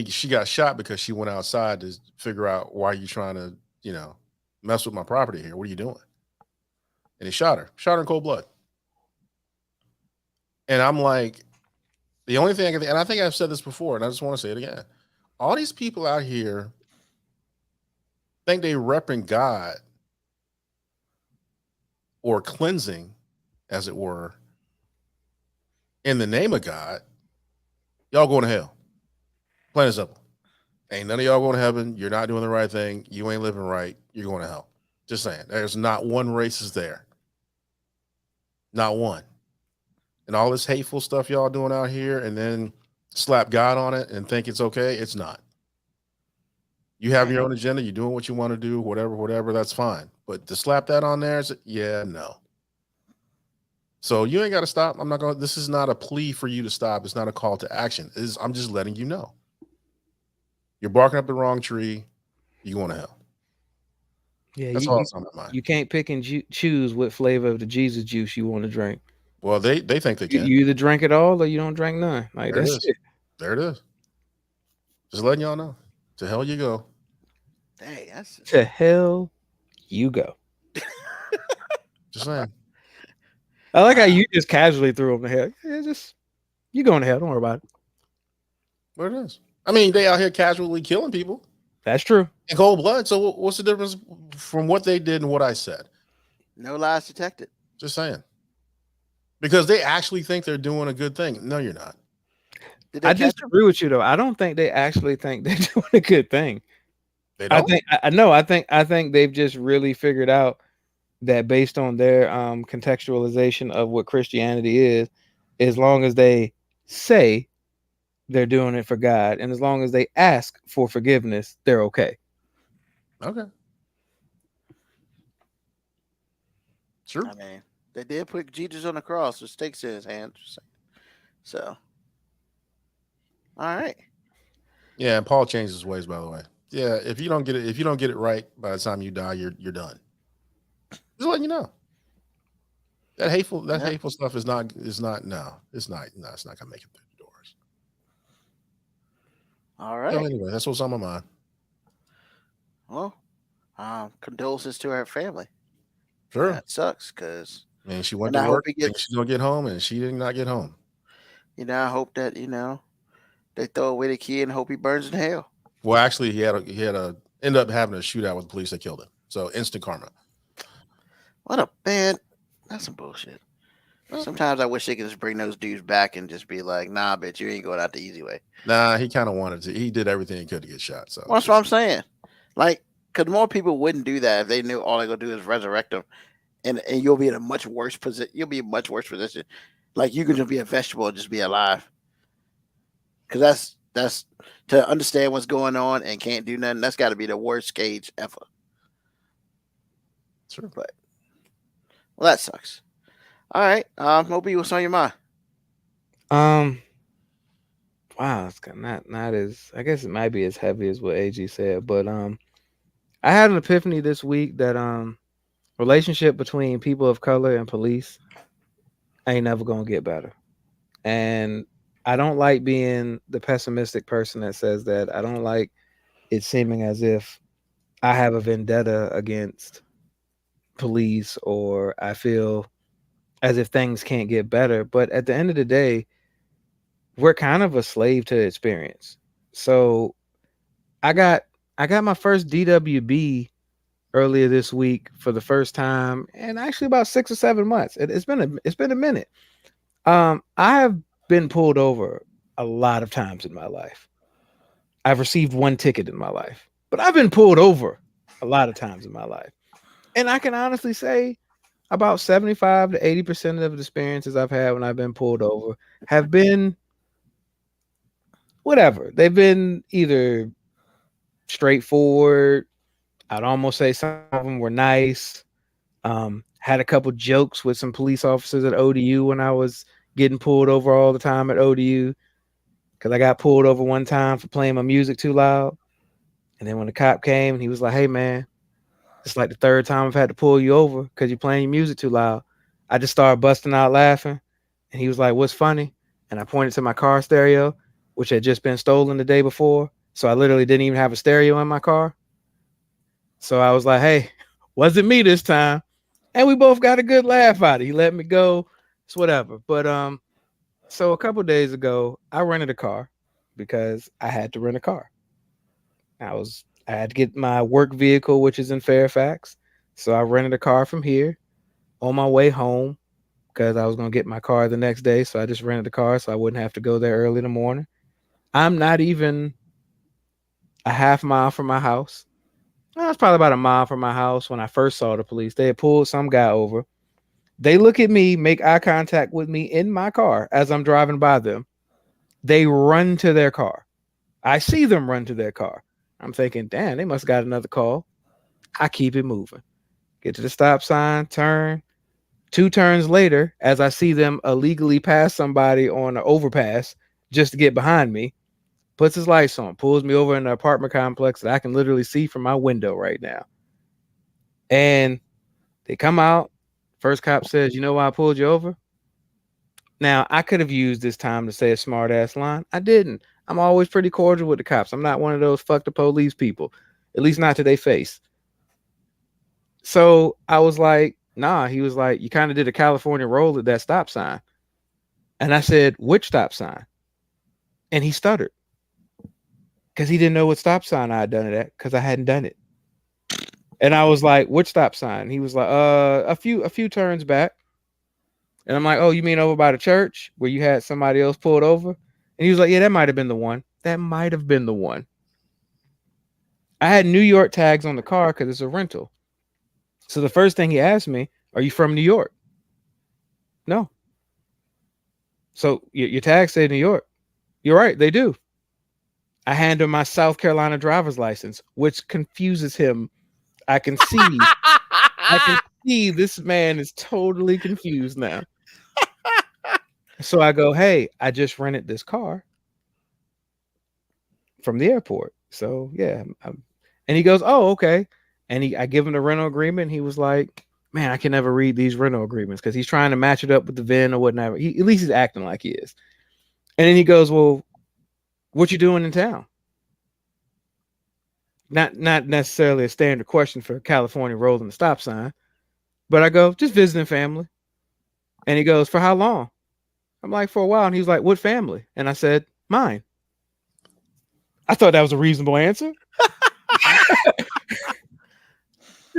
She got shot because she went outside to figure out why you trying to, mess with my property here. What are you doing? And he shot her in cold blood. And I'm like, the only thing I can think, and I think I've said this before, and I just want to say it again. All these people out here think they repping God or cleansing, as it were, in the name of God. Y'all going to hell. Plain and simple. Ain't none of y'all going to heaven. You're not doing the right thing. You ain't living right. You're going to hell. Just saying. There's not one racist there. Not one. And all this hateful stuff y'all doing out here and then slap God on it and think it's okay. It's not. You have your own agenda. You're doing what you want to do, whatever, that's fine. But to slap that on there, no. So you ain't got to stop. This is not a plea for you to stop. It's not a call to action. I'm just letting you know. You're barking up the wrong tree. You're going to hell. Yeah, that's all that's on my mind. You can't pick and choose what flavor of the Jesus juice you want to drink. Well, they think they can. You either drink it all or you don't drink none. Like there that's it. There it is. Just letting y'all know. To hell you go. Dang, that's to hell you go. Just saying. I like how you just casually threw him to hell. Yeah, you going to hell. Don't worry about it. What it is. I mean, they out here casually killing people. That's true. In cold blood. So what's the difference from what they did and what I said? No lies detected. Just saying. Because they actually think they're doing a good thing. No, you're not. I disagree with you though. I don't think they actually think they're doing a good thing. They don't? I think they've just really figured out that based on their contextualization of what Christianity is, as long as they say they're doing it for God, and as long as they ask for forgiveness, they're okay. Okay. Sure. I mean, they did put Jesus on the cross with sticks in his hand. So, all right. Yeah, and Paul changed his ways, by the way. Yeah, if you don't get it right by the time you die, you're done. Just letting you know. That hateful stuff is not gonna make it through the doors. All right. So anyway, that's what's on my mind. Well, condolences to her family. Sure. That sucks because she went to work. She's gonna get home, and she did not get home. I hope that they throw away the key and hope he burns in hell. Well, actually, he ended up having a shootout with the police that killed him. So instant karma. What a bad. That's some bullshit. Sometimes I wish they could just bring those dudes back and just be like, "Nah, bitch, you ain't going out the easy way." Nah, he kind of wanted to. He did everything he could to get shot. So that's what I'm saying. Like, because more people wouldn't do that if they knew all they're gonna do is resurrect them, and you'll be in a much worse position. You'll be in a much worse position. Like you can just be a vegetable and just be alive. Because that's to understand what's going on and can't do nothing. That's got to be the worst cage ever. Sure, but that sucks. All right, Moby, what's on your mind? Wow, it's not as. I guess it might be as heavy as what AG said, but I had an epiphany this week that relationship between people of color and police ain't never gonna get better, and I don't like being the pessimistic person that says that. I don't like it seeming as if I have a vendetta against police or I feel as if things can't get better. But at the end of the day, we're kind of a slave to experience. So I got my first DWB earlier this week for the first time, and actually about 6 or 7 months. It's been a minute. I have been pulled over a lot of times in my life. I've received one ticket in my life, but I've been pulled over a lot of times in my life. And I can honestly say about 75 to 80% of the experiences I've had when I've been pulled over have been whatever. They've been either straightforward. I'd almost say some of them were nice. Had a couple jokes with some police officers at ODU when I was getting pulled over all the time at ODU. Because I got pulled over one time for playing my music too loud. And then when the cop came, he was like, hey, man, it's like the third time I've had to pull you over because you're playing your music too loud. I just started busting out laughing. And he was like, what's funny? And I pointed to my car stereo, which had just been stolen the day before. So I literally didn't even have a stereo in my car. So I was like, hey, wasn't me this time. And we both got a good laugh out of it. He let me go. It's whatever. But so a couple days ago, I rented a car because I had to rent a car. I had to get my work vehicle, which is in Fairfax. So I rented a car from here on my way home because I was going to get my car the next day. So I just rented a car so I wouldn't have to go there early in the morning. I'm not even a half mile from my house. I was probably about a mile from my house when I first saw the police. They had pulled some guy over. They look at me, make eye contact with me in my car as I'm driving by them. They run to their car. I see them run to their car. I'm thinking, damn, they must have got another call. I keep it moving. Get to the stop sign, turn. 2 turns later, as I see them illegally pass somebody on an overpass just to get behind me, puts his lights on, pulls me over in an apartment complex that I can literally see from my window right now. And they come out. First cop says, you know why I pulled you over? Now, I could have used this time to say a smart ass line. I didn't. I'm always pretty cordial with the cops. I'm not one of those fuck the police people, at least not to their face. So I was like, nah. He was like, you kind of did a California roll at that stop sign. And I said, which stop sign? And he stuttered because he didn't know what stop sign I had done it at because I hadn't done it. And I was like, which stop sign? He was like, a few turns back. And I'm like, oh, you mean over by the church where you had somebody else pulled over? And he was like, yeah, that might have been the one. That might have been the one. I had New York tags on the car because it's a rental. So the first thing he asked me, are you from New York? No. So your tags say New York. You're right, they do. I hand him my South Carolina driver's license, which confuses him. I can see this man is totally confused now. So I go, hey, I just rented this car from the airport. So yeah. And he goes, oh, okay. And I give him the rental agreement. He was like, man, I can never read these rental agreements because he's trying to match it up with the VIN or whatnot. At least he's acting like he is. And then he goes, well, what you doing in town? Not necessarily a standard question for California rolling the stop sign, but I go, just visiting family. And he goes, for how long? I'm like, for a while. And he's like, what family? And I said, mine. I thought that was a reasonable answer.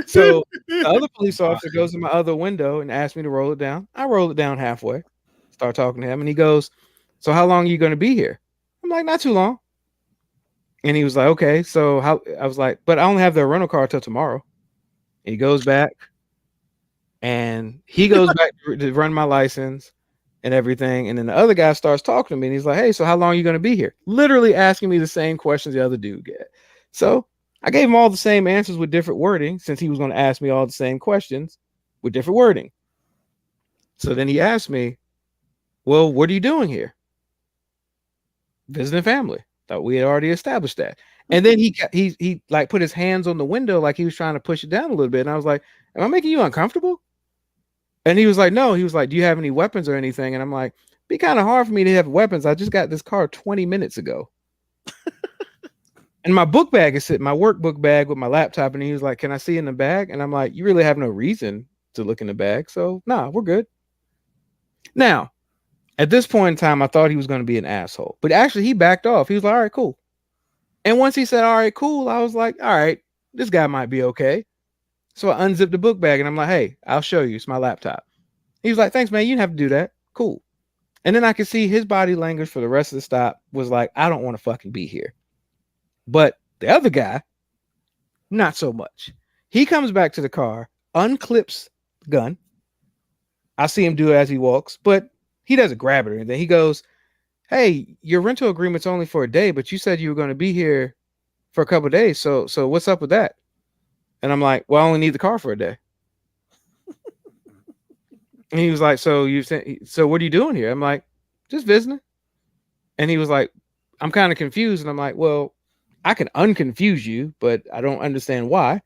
So the other police officer goes to my other window and asks me to roll it down. I roll it down halfway, start talking to him, and he goes, so how long are you going to be here? I'm like, not too long. And he was like, okay, so how? I was like, but I only have the rental car till tomorrow. And he goes back and he goes back to run my license and everything. And then the other guy starts talking to me and he's like, hey, so how long are you going to be here? Literally asking me the same questions the other dude get. So I gave him all the same answers with different wording since he was going to ask me all the same questions with different wording. So then he asked me, well, what are you doing here? Visiting family. Thought we had already established that. And then he like put his hands on the window like he was trying to push it down a little bit. And I was like, am I making you uncomfortable? And he was like, no. He was like, do you have any weapons or anything? And I'm like, be kind of hard for me to have weapons. I just got this car 20 minutes ago. And my book bag is sitting, my work book bag with my laptop. And he was like, can I see in the bag? And I'm like, you really have no reason to look in the bag. So nah, we're good. Now, at this point in time, I thought he was going to be an asshole, but actually he backed off. He was like, all right, cool. And once he said, all right, cool, I was like, all right, this guy might be okay. So I unzipped the book bag and I'm like, hey, I'll show you. It's my laptop. He was like, thanks, man. You didn't have to do that. Cool. And then I could see his body language for the rest of the stop was like, I don't want to fucking be here. But the other guy, not so much. He comes back to the car, unclips the gun. I see him do it as he walks, but he doesn't grab it or anything. He goes, hey, your rental agreement's only for a day, but you said you were going to be here for a couple of days. So what's up with that? And I'm like, well, I only need the car for a day. And he was like, so what are you doing here? I'm like, just visiting. And he was like, I'm kind of confused. And I'm like, well, I can unconfuse you, but I don't understand why.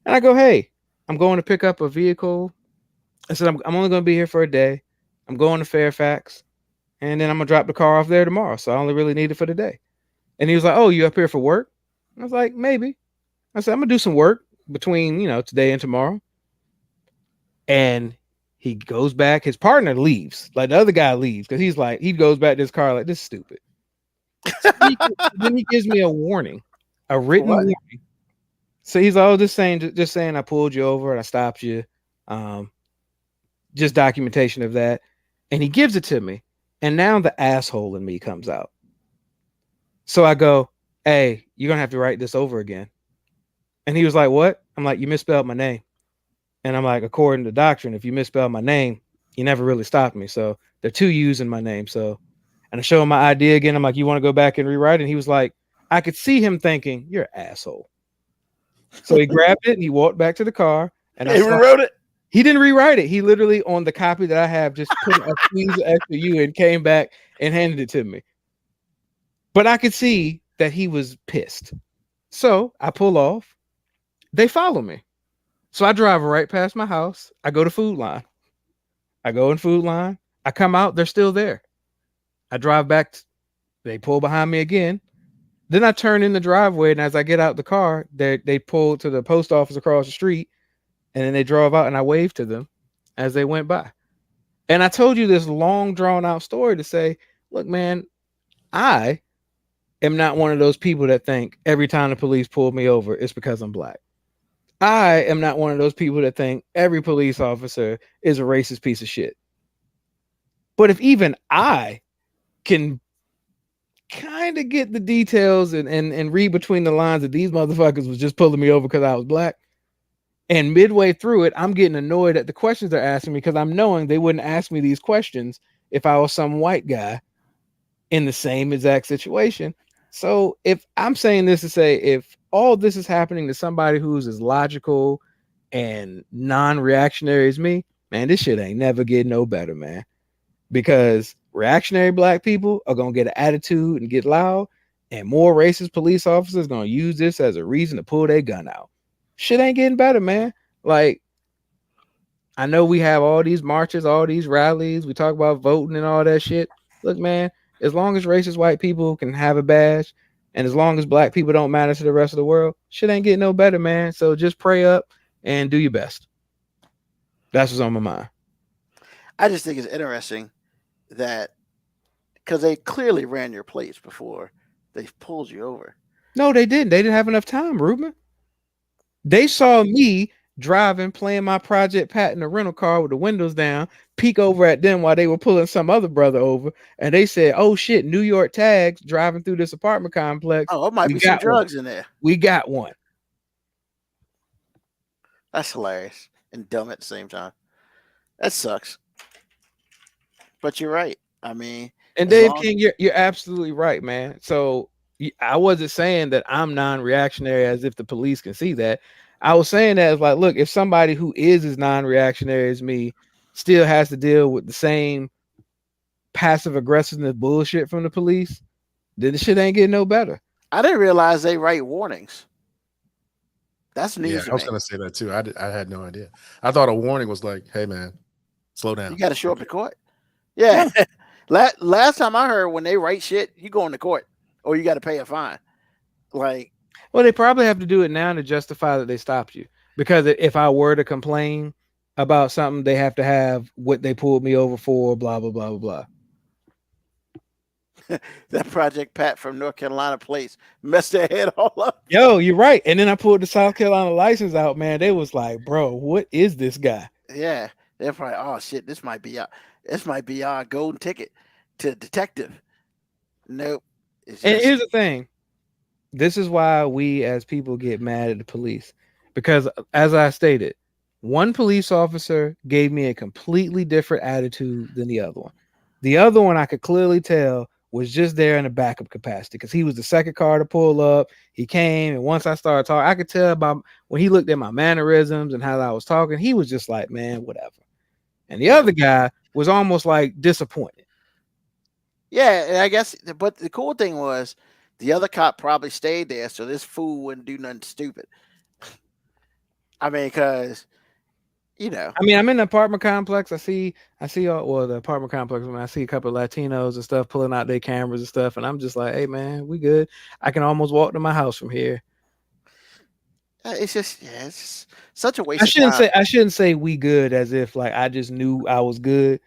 And I go, hey, I'm going to pick up a vehicle. I said, I'm only going to be here for a day. I'm going to Fairfax. And then I'm going to drop the car off there tomorrow. So I only really need it for the day. And he was like, oh, you up here for work? I was like, maybe. I said, I'm going to do some work between, today and tomorrow. And he goes back. His partner leaves. Like the other guy leaves because he's like, he goes back to his car like, this is stupid. Then he gives me a warning, a written warning. So he's like, oh, just saying I pulled you over and I stopped you. Just documentation of that. And he gives it to me. And now the asshole in me comes out. So I go, hey, you're going to have to write this over again. And he was like, what? I'm like, you misspelled my name. And I'm like, according to doctrine, if you misspell my name, you never really stopped me. So there are two U's in my name. So, and I show him my ID again. I'm like, you want to go back and rewrite it? And he was like, I could see him thinking, you're an asshole. So he grabbed it and he walked back to the car. And he rewrote it. He didn't rewrite it. He literally, on the copy that I have, just put a squeeze of extra U and came back and handed it to me. But I could see that he was pissed. So I pull off. They follow me. So I drive right past my house. I go to Food Line. I go in Food Line. I come out. They're still there. I drive back. They pull behind me again. Then I turn in the driveway. And as I get out the car, they pull to the post office across the street. And then they drove out and I waved to them as they went by. And I told you this long drawn out story to say, look, man, I am not one of those people that think every time the police pull me over, it's because I'm black. I am not one of those people that think every police officer is a racist piece of shit. But if even I can kind of get the details and read between the lines that these motherfuckers was just pulling me over because I was black, and midway through it, I'm getting annoyed at the questions they're asking me because I'm knowing they wouldn't ask me these questions if I was some white guy in the same exact situation. So if I'm saying this to say, if all this is happening to somebody who's as logical and non-reactionary as me, man, this shit ain't never getting no better, man. Because reactionary black people are going to get an attitude and get loud, and more racist police officers going to use this as a reason to pull their gun out. Shit ain't getting better, man. Like, I know we have all these marches, all these rallies. We talk about voting and all that shit. Look, man, as long as racist white people can have a badge, and as long as black people don't matter to the rest of the world, shit ain't getting no better, man. So just pray up and do your best. That's what's on my mind. I just think it's interesting that because they clearly ran your plates before they pulled you over. No, they didn't. They didn't have enough time, Ruben. They saw me driving, playing my Project Pat in a rental car with the windows down, peek over at them while they were pulling some other brother over. And they said, oh shit, New York tags driving through this apartment complex. Oh, it might be some drugs in there. We got one. That's hilarious and dumb at the same time. That sucks. But you're right. I mean, and Dave King, you're absolutely right, man. So I wasn't saying that I'm non-reactionary as if the police can see that. I was saying that as like, look, if somebody who is as non-reactionary as me still has to deal with the same passive aggressiveness bullshit from the police, then the shit ain't getting no better. I didn't realize they write warnings. That's news. Yeah, I was going to say that too. I had no idea. I thought a warning was like, hey man, slow down. You got to show up to court. Yeah. Last time I heard, when they write shit, you go into court or you got to pay a fine. Like, well, they probably have to do it now to justify that they stopped you. Because if I were to complain about something, they have to have what they pulled me over for, blah, blah, blah, blah, blah. That Project Pat from North Carolina place messed their head all up. Yo, you're right. And then I pulled the South Carolina license out, man. They was like, bro, what is this guy? Yeah, they're probably, oh shit, this might be our golden ticket to detective. Nope. It's And just here's the thing. This is why we as people get mad at the police. Because as I stated, one police officer gave me a completely different attitude than the other one. The other one I could clearly tell was just there in a backup capacity because he was the second car to pull up. He came, and once I started talking, I could tell by when he looked at my mannerisms and how I was talking, he was just like, man, whatever. And the other guy was almost like disappointed. yeah, and I guess, but the cool thing was the other cop probably stayed there so this fool wouldn't do nothing stupid. I mean, because I mean, I'm in the apartment complex. I see the apartment complex. I see a couple of Latinos and stuff pulling out their cameras and stuff, and I'm just like, hey man, we good. I can almost walk to my house from here. it's just such a waste of time. I shouldn't say we good as if like I just knew I was good.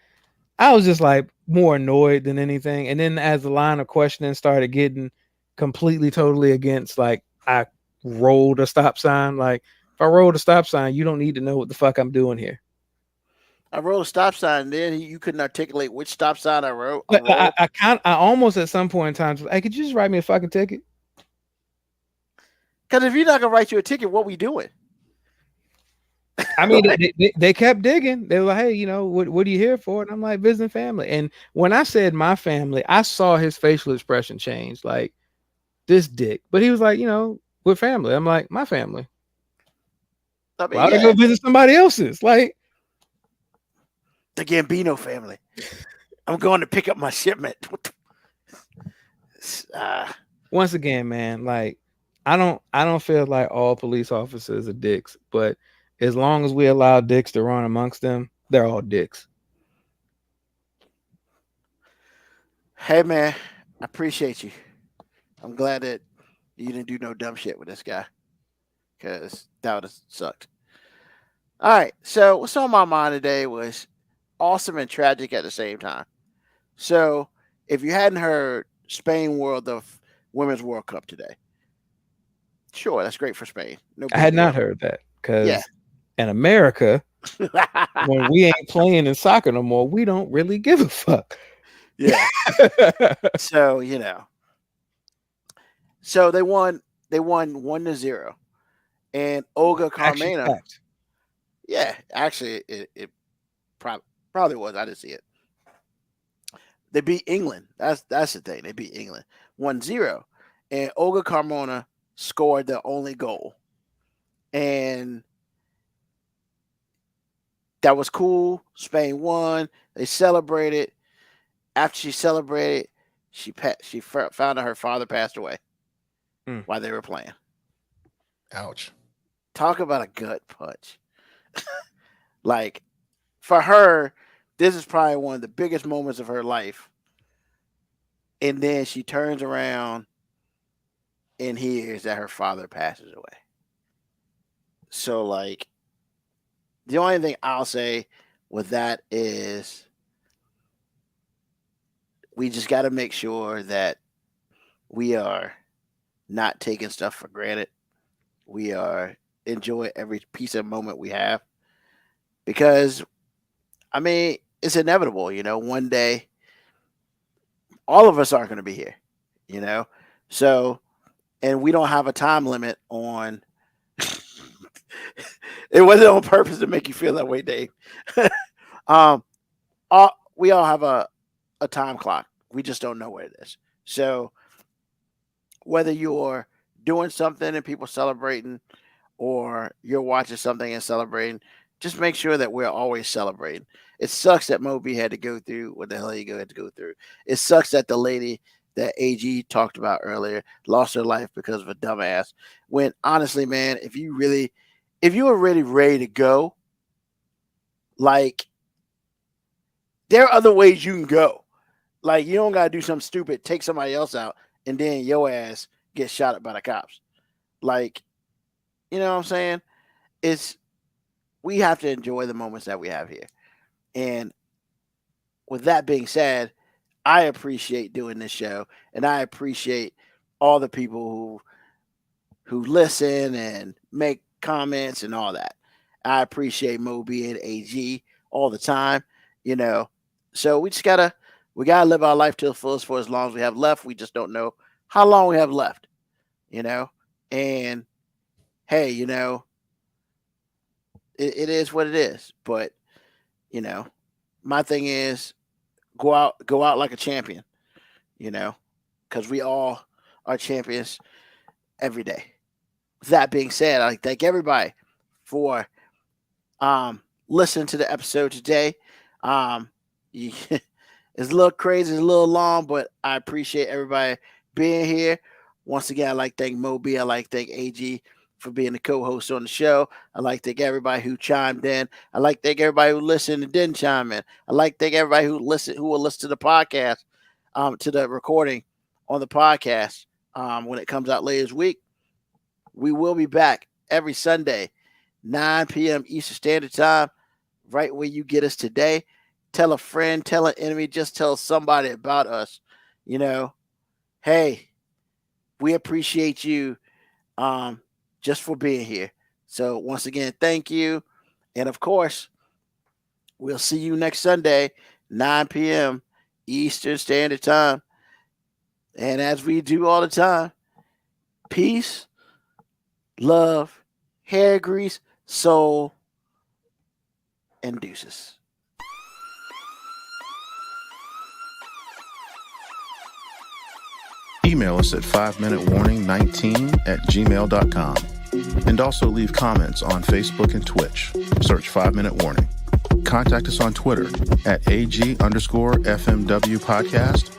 I was just like more annoyed than anything. And then as the line of questioning started getting completely totally against, like I rolled a stop sign. Like if I rolled a stop sign, you don't need to know what the fuck I'm doing here. I wrote a stop sign, and then you couldn't articulate which stop sign I wrote. But I almost at some point in time, hey, could you just write me a fucking ticket? Because if you're not gonna write you a ticket, what we doing? I mean, they kept digging. They were like, hey, what are you here for? And I'm like, visiting family. And when I said my family, I saw his facial expression change, like this dick. But he was like, we're family. I'm like, my family. I mean, Why would I go visit somebody else's? Like the Gambino family. I'm going to pick up my shipment. Once again, man, like I don't feel like all police officers are dicks, but as long as we allow dicks to run amongst them, they're all dicks. Hey man, I appreciate you. I'm glad that you didn't do no dumb shit with this guy, because that would have sucked. All right, so what's on my mind today was awesome and tragic at the same time. So if you hadn't heard, Spain World of Women's World Cup today. Sure, that's great for Spain. No, I had not heard that because Yeah. in America, when we ain't playing in soccer no more, we don't really give a fuck. Yeah. So so they won 1-0, and Olga Actually, Carmona. fact. Yeah, actually, it probably was. I didn't see it. They beat England. That's the thing. They beat England 1-0, and Olga Carmona scored the only goal, and that was cool. Spain won. They celebrated. After she celebrated, she found out her father passed away while they were playing. Ouch. Talk about a gut punch. Like, for her, this is probably one of the biggest moments of her life. And then she turns around and hears that her father passes away. So, like, the only thing I'll say with that is we just got to make sure that we are not taking stuff for granted. We are enjoy every piece of moment we have, because I mean, it's inevitable, one day all of us aren't going to be here, so, and we don't have a time limit on it wasn't on purpose to make you feel that way, Dave. We all have a time clock. We just don't know what it is. So whether you're doing something and people celebrating, or you're watching something and celebrating, just make sure that we're always celebrating. It sucks that Moby had to go through what the hell he had to go through. It sucks that the lady that AG talked about earlier lost her life because of a dumbass. When honestly, man, if you were really ready to go, like, there are other ways you can go. Like, you don't gotta do something stupid, take somebody else out, and then your ass gets shot at by the cops. Like, you know what I'm saying? We have to enjoy the moments that we have here. And with that being said, I appreciate doing this show, and I appreciate all the people who listen and make comments and all that. I appreciate Moby and AG all the time, you know. So we gotta live our life to the fullest for as long as we have left. We just don't know how long we have left, you know. And hey, you know, it is what it is. But you know, my thing is go out like a champion, you know, because we all are champions every day. With that being said, I thank everybody for listening to the episode today. It's a little crazy, it's a little long, but I appreciate everybody being here. Once again, I'd like to thank Moby. I'd like to thank AG for being the co-host on the show. I'd like to thank everybody who chimed in. I'd like to thank everybody who listened and didn't chime in. I'd like to thank everybody who will listen to the podcast, to the recording on the podcast when it comes out later this week. We will be back every Sunday, 9 p.m. Eastern Standard Time, right where you get us today. Tell a friend, tell an enemy, just tell somebody about us. You know, hey, we appreciate you just for being here. So once again, thank you. And of course, we'll see you next Sunday, 9 p.m. Eastern Standard Time. And as we do all the time, peace, love, hair grease, soul, and deuces. Email us at 5minutewarning19@gmail.com. And also leave comments on Facebook and Twitch. Search 5 Minute Warning. Contact us on Twitter at AG_FMW Podcast,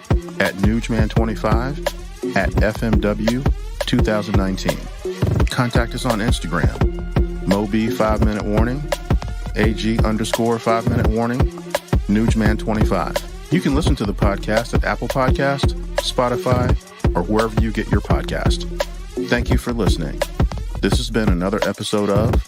at Newsman25, at FMW 2019. Contact us on Instagram, Moby 5 Minute Warning, AG_5 Minute Warning, Newsman25. You can listen to the podcast at Apple Podcast, Spotify, or wherever you get your podcast. Thank you for listening. This has been another episode of